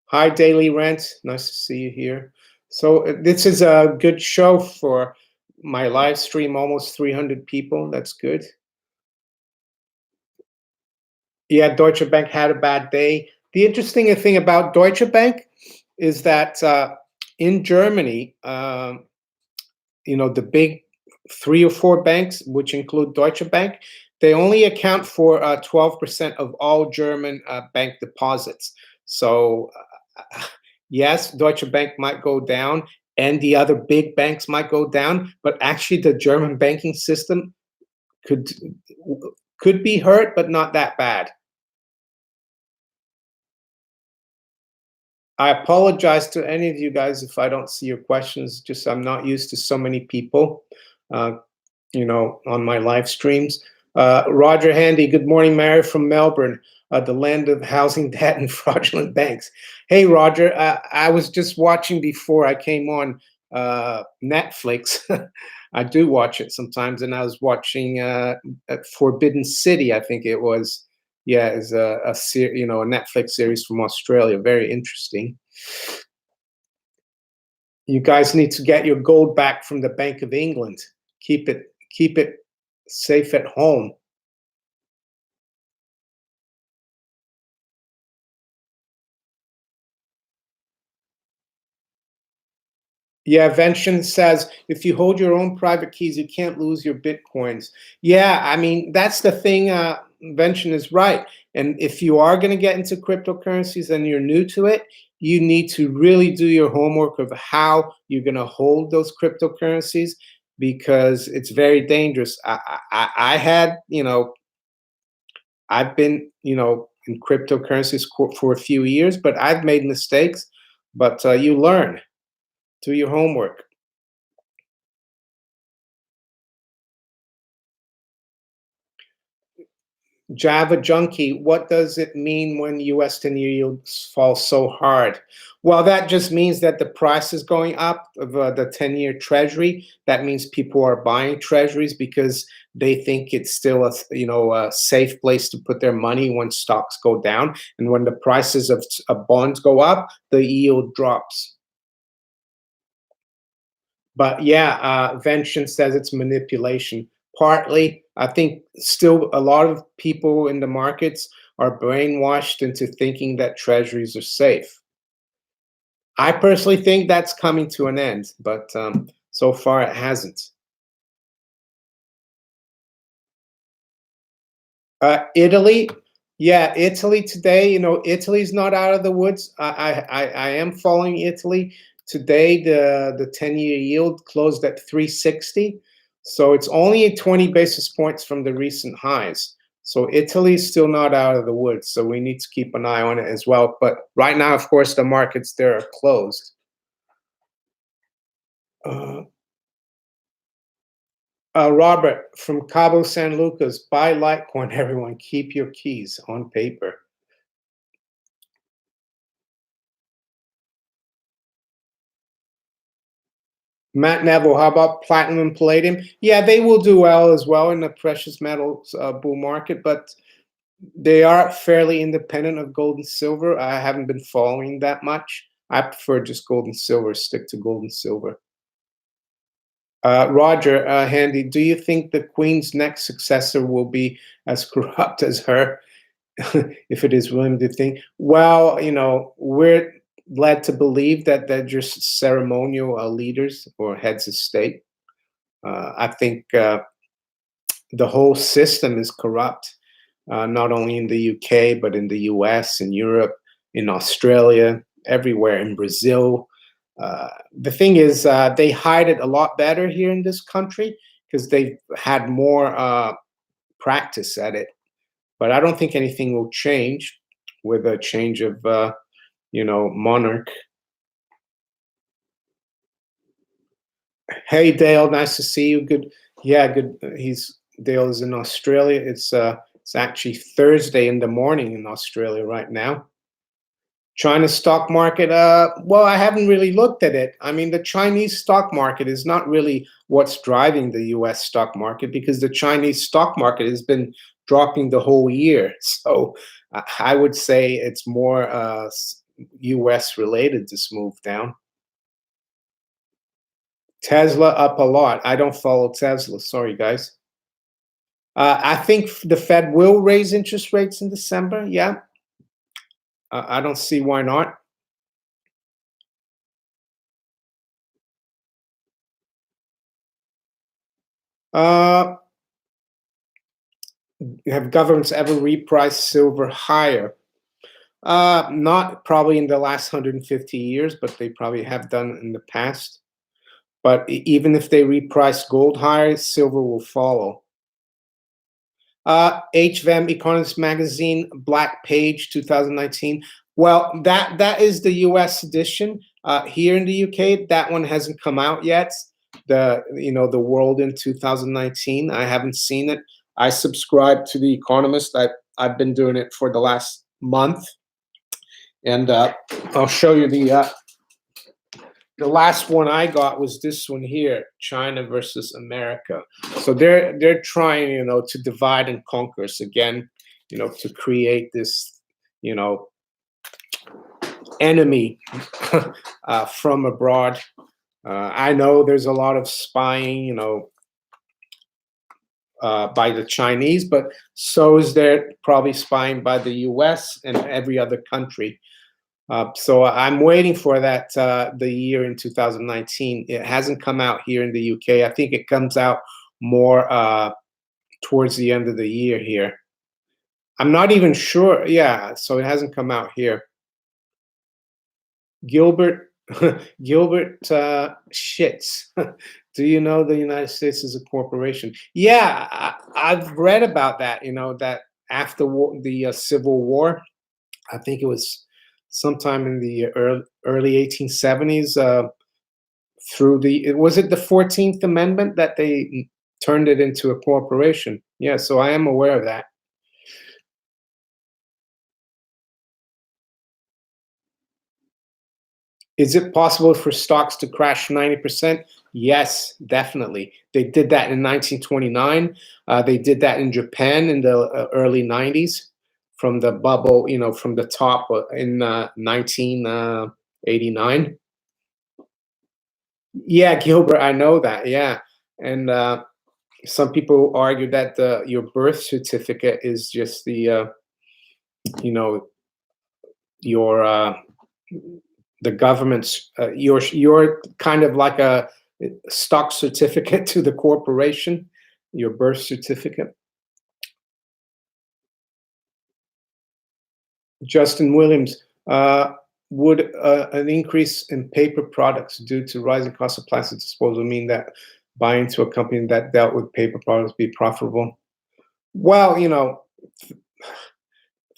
S1: Hi, Daily Rent. Nice to see you here. So this is a good show for my live stream, almost 300 people. That's good. Yeah, Deutsche Bank had a bad day. The interesting thing about Deutsche Bank is that in Germany, the big three or four banks, which include Deutsche Bank, they only account for 12% of all German bank deposits. So, yes, Deutsche Bank might go down and the other big banks might go down, but actually the German banking system could be hurt, but not that bad. I apologize to any of you guys if I don't see your questions. Just I'm not used to so many people, uh, on my live streams. Roger Handy, good morning, Mary from Melbourne, the land of housing debt and fraudulent banks. Hey, Roger, I was just watching before I came on. Netflix. I do watch it sometimes, and I was watching Forbidden City. I think it was. Yeah, is you know, a Netflix series from Australia. Very interesting. You guys need to get your gold back from the Bank of England. Keep it safe at home. Yeah, Vention says if you hold your own private keys, you can't lose your bitcoins. Yeah, I mean that's the thing. Vention is right, and if you are going to get into cryptocurrencies and you're new to it, you need to really do your homework of how you're going to hold those cryptocurrencies because it's very dangerous. I had, you know, I've been, you know, in cryptocurrencies for a few years, but I've made mistakes. But you learn. Do your homework. Java Junkie, what does it mean when US 10-year yields fall so hard? Well, that just means that the price is going up of the 10-year treasury. That means people are buying treasuries because they think it's still a, you know, a safe place to put their money when stocks go down. And when the prices of bonds go up, the yield drops. But yeah, Vention says it's manipulation. Partly, I think still a lot of people in the markets are brainwashed into thinking that treasuries are safe. I personally think that's coming to an end, but so far it hasn't. Italy, yeah, Italy today. You know, Italy's not out of the woods. I am following Italy today. The 10-year yield closed at 360, so it's only 20 basis points from the recent highs. So Italy's still not out of the woods. So we need to keep an eye on it as well. But right now, of course, the markets there are closed. Uh, Robert from Cabo San Lucas, buy Litecoin. Everyone, keep your keys on paper. Matt Neville, how about platinum and palladium? Yeah, they will do well as well in the precious metals bull market, but they are fairly independent of gold and silver. I haven't been following that much. I prefer just gold and silver, stick to gold and silver. Roger, Handy, do you think the Queen's next successor will be as corrupt as her? If it is William the thing. Well, you know, we're led to believe that they're just ceremonial leaders or heads of state. I think the whole system is corrupt, not only in the UK, but in the US, in Europe, in Australia, everywhere, in Brazil. The thing is, they hide it a lot better here in this country because they've had more practice at it. But I don't think anything will change with a change of, you know, monarch. Hey Dale, nice to see you. Good, yeah, good. He's Dale is in Australia. It's actually Thursday in the morning in Australia right now. China stock market. Well, I haven't really looked at it. I mean, the Chinese stock market is not really what's driving the U.S. stock market because the Chinese stock market has been dropping the whole year. So I would say it's more U.S. related this move down. Tesla up a lot. I don't follow Tesla. Sorry, guys. I think the Fed will raise interest rates in December. Yeah, I don't see why not. Uh, have governments ever repriced silver higher? Not probably in the last 150 years, but they probably have done in the past. But even if they reprice gold higher, silver will follow. HVAM Economist Magazine Black Page 2019. Well, that is the U.S. edition. Here in the U.K., that one hasn't come out yet. The World in 2019. I haven't seen it. I subscribe to the Economist. I've been doing it for the last month, and I'll show you The last one I got was this one here, China versus America. So they're trying, to divide and conquer us again, to create this, you know, enemy from abroad. I know there's a lot of spying, by the Chinese, but so is there probably spying by the U.S. and every other country. So I'm waiting for that the year in 2019. It hasn't come out here in the UK. I think it comes out more towards the end of the year here. I'm not even sure. Yeah, so it hasn't come out here. Gilbert Gilbert Shits. Do you know the United States is a corporation? Yeah, I've read about that. That after the Civil War, I think it was sometime in the early 1870s. Through was it the 14th Amendment that they turned it into a corporation? Yeah, so I am aware of that. Is it possible for stocks to crash 90%? Yes, definitely. They did that in 1929. They did that in Japan in the early 90s from the bubble, from the top in 1989. Yeah, Gilbert, I know that. Yeah. And some people argue that your birth certificate is just you know, your the government's your kind of like a stock certificate to the corporation, your birth certificate. Justin Williams, would an increase in paper products due to rising cost of plastic disposal mean that buying into a company that dealt with paper products be profitable? Well,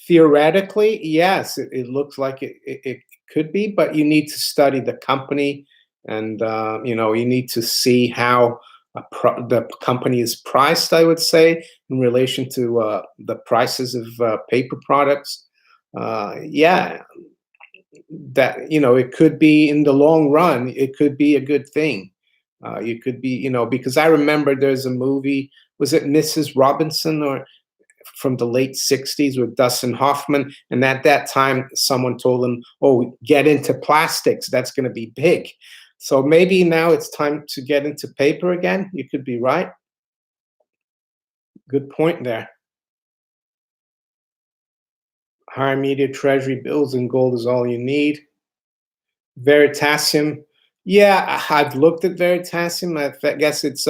S1: theoretically, yes, it looks like it could be, but you need to study the company, and you need to see how the company is priced. I would say in relation to the prices of paper products. Yeah, that it could be in the long run. It could be a good thing. You could be, because I remember there's a movie. Was it Mrs. Robinson or from the late 60s with Dustin Hoffman. And at that time, someone told him, oh, get into plastics. That's going to be big. So maybe now it's time to get into paper again. You could be right. Good point there. Higher immediate treasury bills and gold is all you need. Veritasium. Yeah, I've looked at Veritasium. I guess it's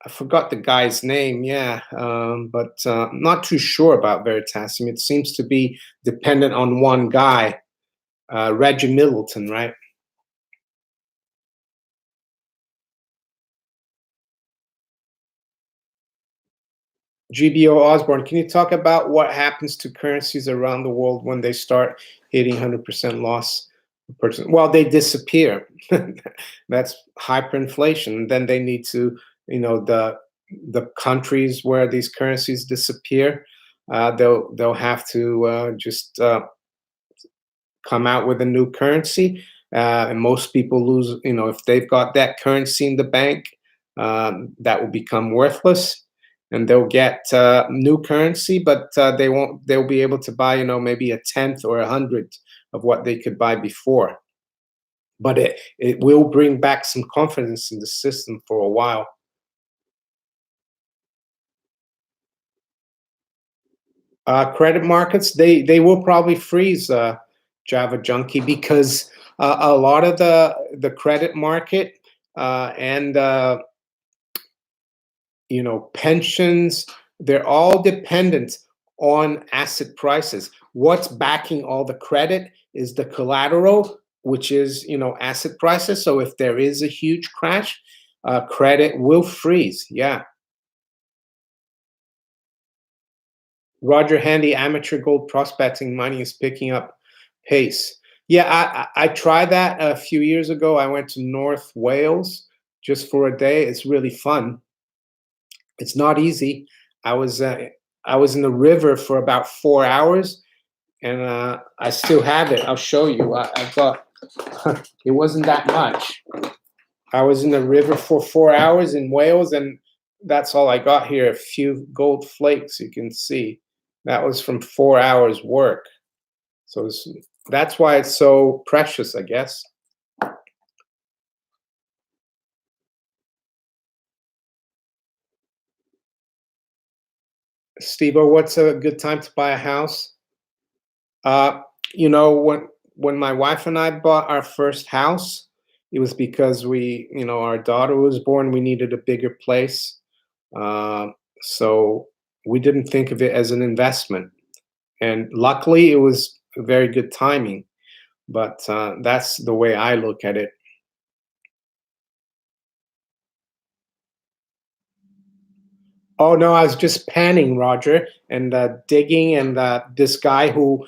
S1: I forgot the guy's name, yeah, but not too sure about Veritasium. It seems to be dependent on one guy, Reggie Middleton, right? GBO Osborne, can you talk about what happens to currencies around the world when they start hitting 100% loss? Well, they disappear. That's hyperinflation. Then they need to, the countries where these currencies disappear, they'll have to just come out with a new currency. And most people lose, if they've got that currency in the bank, that will become worthless, and they'll get new currency, but they'll be able to buy, maybe a tenth or a hundredth of what they could buy before. But it will bring back some confidence in the system for a while. Credit markets, they will probably freeze, Java Junkie, because a lot of the credit market and pensions, they're all dependent on asset prices. What's backing all the credit is the collateral, which is asset prices. So if there is a huge crash, credit will freeze. Yeah. Roger Handy, amateur gold prospecting money is picking up pace. Yeah, I tried that a few years ago. I went to North Wales just for a day. It's really fun. It's not easy. I was in the river for about 4 hours, and I still have it. I'll show you. I've got It wasn't that much. I was in the river for 4 hours in Wales, and that's all I got here. A few gold flakes you can see. That was from 4 hours work. So that's why it's so precious, I guess. Steve, what's a good time to buy a house? Uh, when my wife and I bought our first house, it was because our daughter was born. We needed a bigger place, uh, so we didn't think of it as an investment. And luckily, it was very good timing. But that's the way I look at it. Oh no, I was just panning, Roger, and digging, and this guy who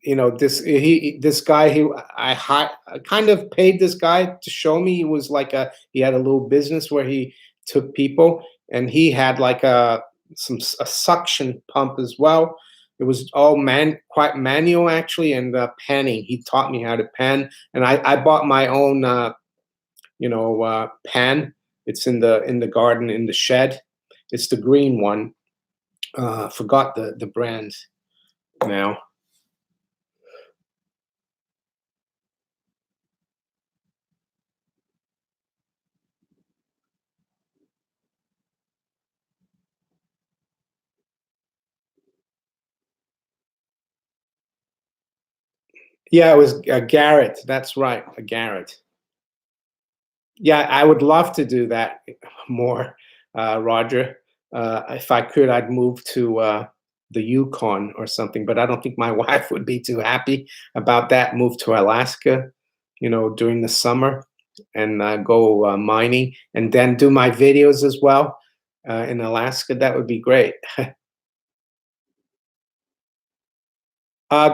S1: this guy who I kind of paid this guy to show me. He was like he had a little business where he took people, and he had like a suction pump as well. It was all quite manual actually, and panning. He taught me how to pan, and I bought my own pan. It's in the garden in the shed. It's the green one. Forgot the brand now. Yeah, it was a Garrett. That's right, a Garrett. Yeah, I would love to do that more, Roger. If I could, I'd move to the Yukon or something, but I don't think my wife would be too happy about that. Move to Alaska, during the summer, and go mining, and then do my videos as well in Alaska. That would be great.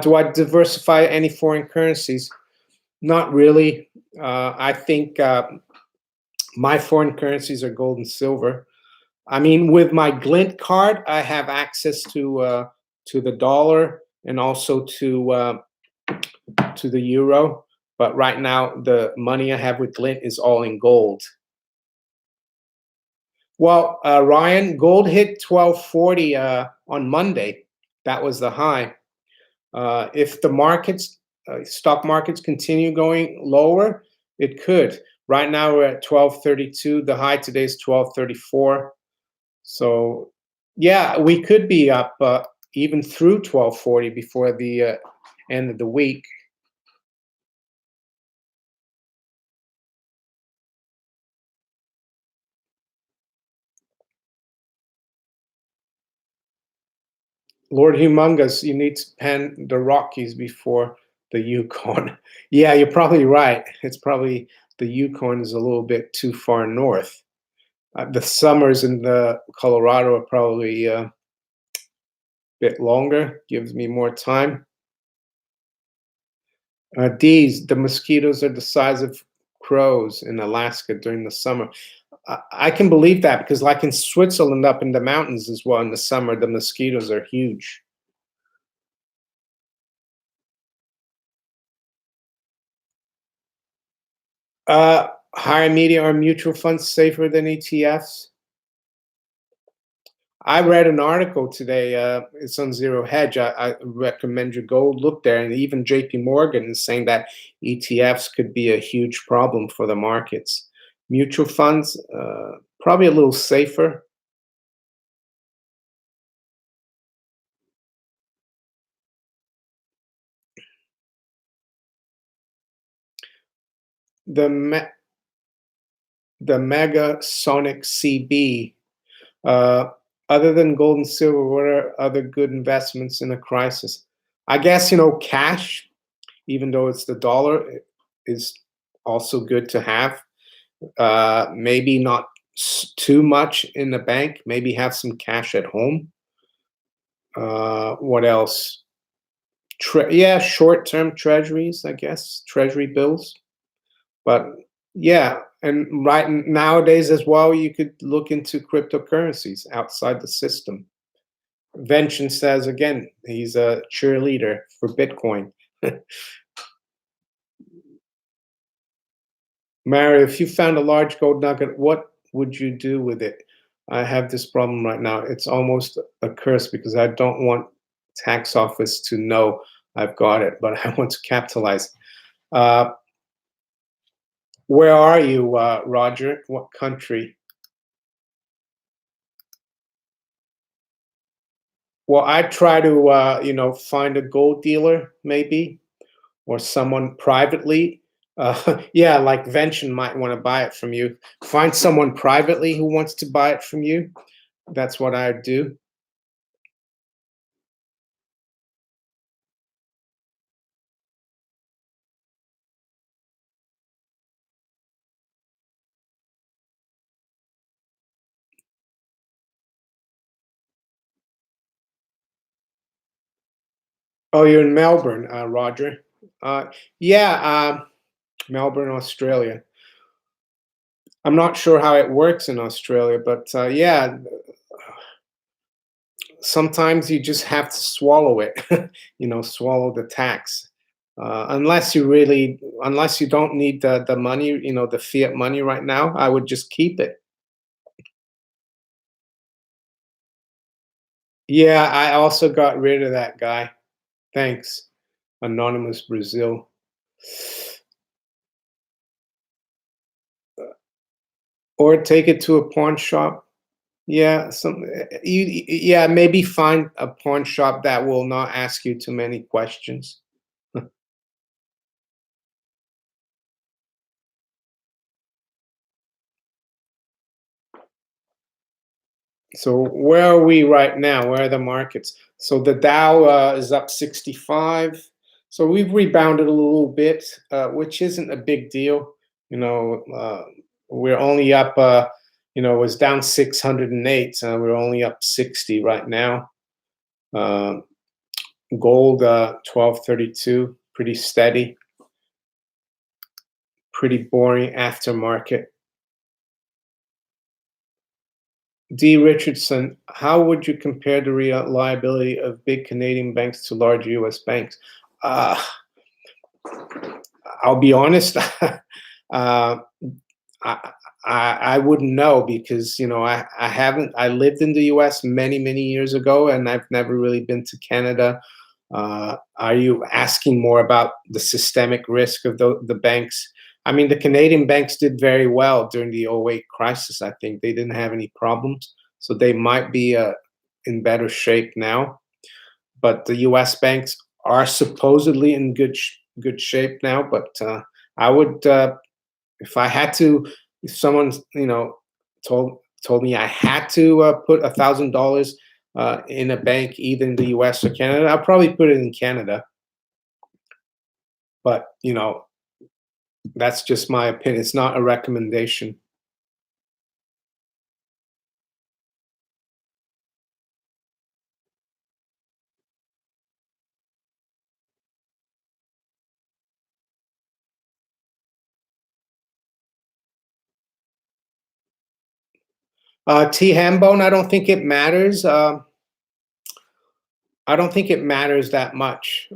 S1: Do I diversify any foreign currencies? Not really. I think my foreign currencies are gold and silver. I mean, with my Glint card, I have access to the dollar and also to the euro. But right now, the money I have with Glint is all in gold. Well, Ryan, gold hit 1240 on Monday. That was the high. If the stock markets continue going lower, it could. Right now we're at 1232. The high today is 1234. So, yeah, we could be up even through 1240 before the end of the week. Lord Humongous, you need to pen the Rockies before the Yukon. Yeah, you're probably right. It's probably the Yukon is a little bit too far north. The summers in the Colorado are probably a bit longer, gives me more time. The mosquitoes are the size of crows in Alaska during the summer. I can believe that because, like in Switzerland, up in the mountains as well, in the summer, the mosquitoes are huge. Higher media or mutual funds safer than ETFs? I read an article today. It's on Zero Hedge. I recommend you go look there. And even JP Morgan is saying that ETFs could be a huge problem for the markets. Mutual funds, probably a little safer. The the Mega Sonic CB. Uh, Other than gold and silver, what are other good investments in a crisis? I guess cash, even though it's the dollar, is also good to have. Maybe not too much in the bank. Maybe have some cash at home. What else? Yeah, short-term treasuries, I guess, treasury bills. But yeah, and right nowadays as well, you could look into cryptocurrencies outside the system. Vention says again, he's a cheerleader for Bitcoin. Mario, if you found a large gold nugget, what would you do with it? I have this problem right now. It's almost a curse because I don't want tax office to know I've got it, but I want to capitalize. Uh, where are you, Roger? What country? Well, I try to, find a gold dealer, maybe, or someone privately. Yeah, like Vention might want to buy it from you. Find someone privately who wants to buy it from you. That's what I'd do. Oh, you're in Melbourne, Roger. Yeah, Melbourne, Australia. I'm not sure how it works in Australia, but yeah, sometimes you just have to swallow it. Swallow the tax. Unless you don't need the money, the fiat money right now, I would just keep it. Yeah, I also got rid of that guy. Thanks, Anonymous Brazil. Or take it to a pawn shop. Yeah, yeah, maybe find a pawn shop that will not ask you too many questions. So where are we right now? Where are the markets? So the Dow is up 65. So we've rebounded a little bit, which isn't a big deal. You know, uh, we're only up. It was down 608. We're only up 60 right now. Uh, Gold 1232, pretty steady, pretty boring aftermarket. D. Richardson, how would you compare the reliability of big Canadian banks to large US banks? Uh, I'll be honest, uh, I, I wouldn't know because I haven't. I lived in the U.S. many years ago, and I've never really been to Canada. Are you asking more about the systemic risk of the banks? I mean, the Canadian banks did very well during the '08 crisis. I think they didn't have any problems, so they might be in better shape now. But the U.S. banks are supposedly in good shape now. But I would, if I had to, if someone told me I had to put $1,000 in a bank, either in the U.S. or Canada, I'll probably put it in Canada. But that's just my opinion. It's not a recommendation. T Hambone, I don't think it matters. I don't think it matters that much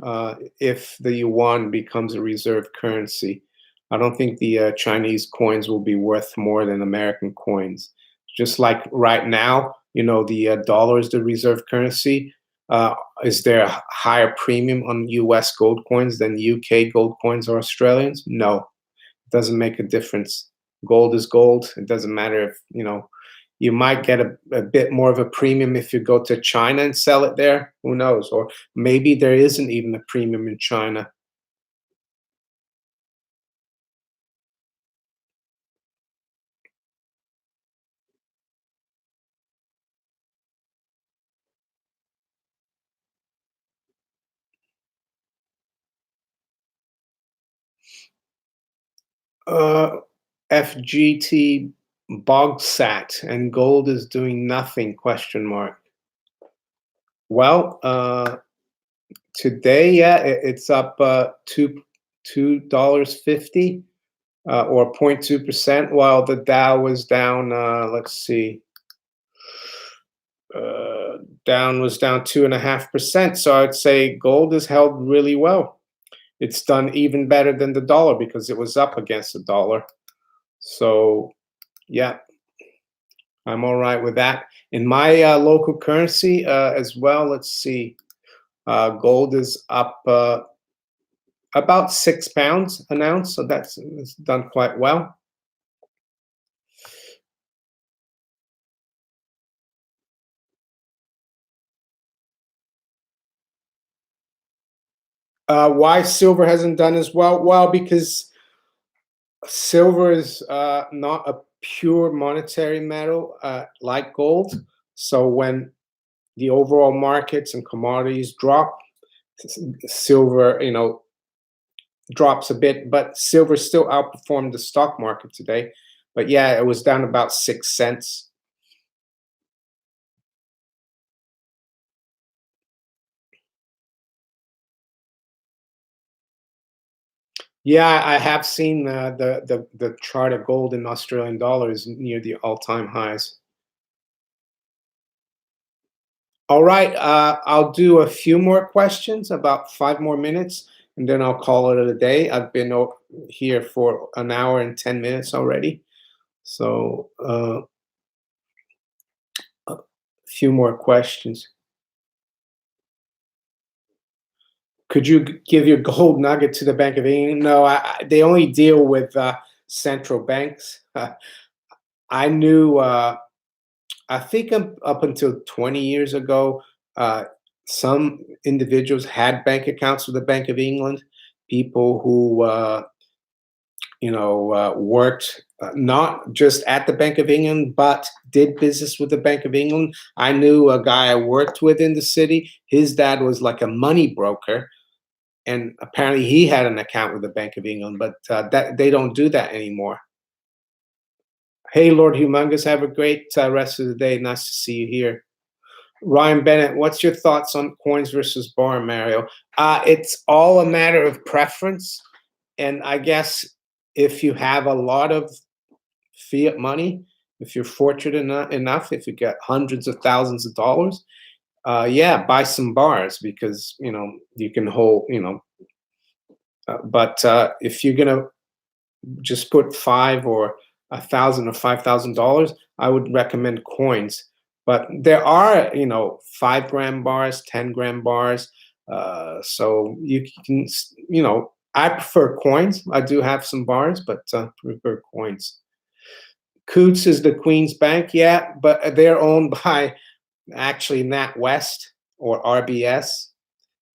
S1: if the yuan becomes a reserve currency. I don't think the Chinese coins will be worth more than American coins. Just like right now, the dollar is the reserve currency. Uh, is there a higher premium on US gold coins than UK gold coins or Australians? No, it doesn't make a difference. Gold is gold. It doesn't matter if, you might get a bit more of a premium if you go to China and sell it there. Who knows? Or maybe there isn't even a premium in China. Uh, FGT Bogsat and gold is doing nothing? Question mark. Well, today, yeah, it's up $2.50 or 0.2%, while the Dow was down. Let's see, uh, down 2.5%. So I'd say gold has held really well. It's done even better than the dollar because it was up against the dollar. So yeah, I'm all right with that. In my local currency as well, let's see. Gold is up about £6 an ounce, so it's done quite well. Why silver hasn't done as well? Well, because silver is not a pure monetary metal like gold. So when the overall markets and commodities drop, silver, drops a bit, but silver still outperformed the stock market today. But yeah, it was down about 6 cents. Yeah, I have seen the chart of gold in Australian dollars near the all-time highs. All right, I'll do a few more questions, about 5 more minutes, and then I'll call it a day. I've been here for an hour and 10 minutes already, so a few more questions. Could you give your gold nugget to the Bank of England? No, they only deal with central banks. I knew. I think up until 20 years ago, some individuals had bank accounts with the Bank of England. People who worked not just at the Bank of England, but did business with the Bank of England. I knew a guy I worked with in the city. His dad was like a money broker, and apparently he had an account with the Bank of England, but that they don't do that anymore. Hey, Lord Humongous, have a great rest of the day. Nice to see you here. Ryan Bennett, what's your thoughts on coins versus bar, Mario? It's all a matter of preference. And I guess if you have a lot of fiat money, if you're fortunate enough, if you get hundreds of thousands of dollars, yeah, buy some bars because, you can hold, but if you're going to just put five or $1,000 or $5,000, I would recommend coins. But there are, 5 gram bars, 10 gram bars. So you can, I prefer coins. I do have some bars, but prefer coins. Coots is the Queen's Bank, yeah, but they're owned by actually NatWest or RBS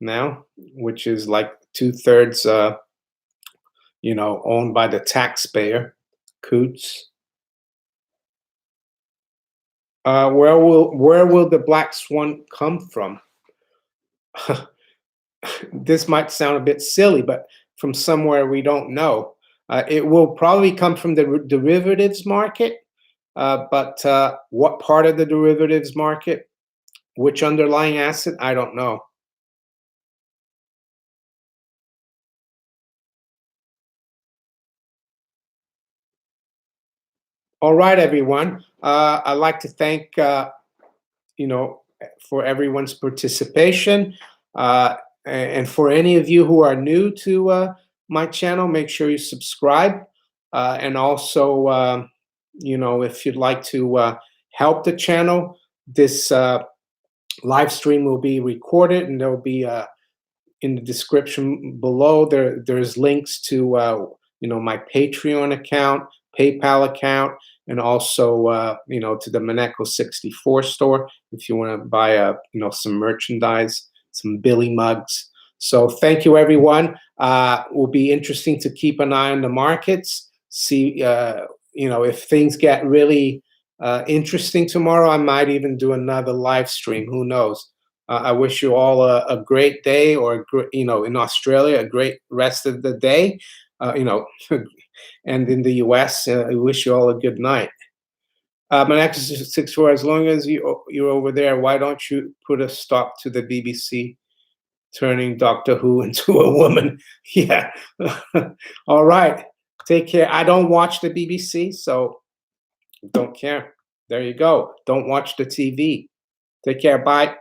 S1: now, which is like 2/3, owned by the taxpayer. Coots. Where will the black swan come from? This might sound a bit silly, but from somewhere we don't know. It will probably come from the derivatives market, but what part of the derivatives market, which underlying asset, I don't know. All right, everyone. I'd like to thank you know, for everyone's participation. And for any of you who are new to my channel, make sure you subscribe. And also, if you'd like to help the channel, this live stream will be recorded, and there'll be in the description below. There's links to my Patreon account, PayPal account, and also to the Monaco 64 store if you want to buy some merchandise, some Billy mugs. So thank you, everyone. Will be interesting to keep an eye on the markets. See if things get really interesting tomorrow, I might even do another live stream. Who knows? I wish you all a great day, or in Australia, a great rest of the day. And in the US, I wish you all a good night. Monaco 64, as long as you're over there, why don't you put a stop to the BBC turning Doctor Who into a woman? Yeah. All right. Take care. I don't watch the BBC, so don't care. There you go. Don't watch the TV. Take care. Bye.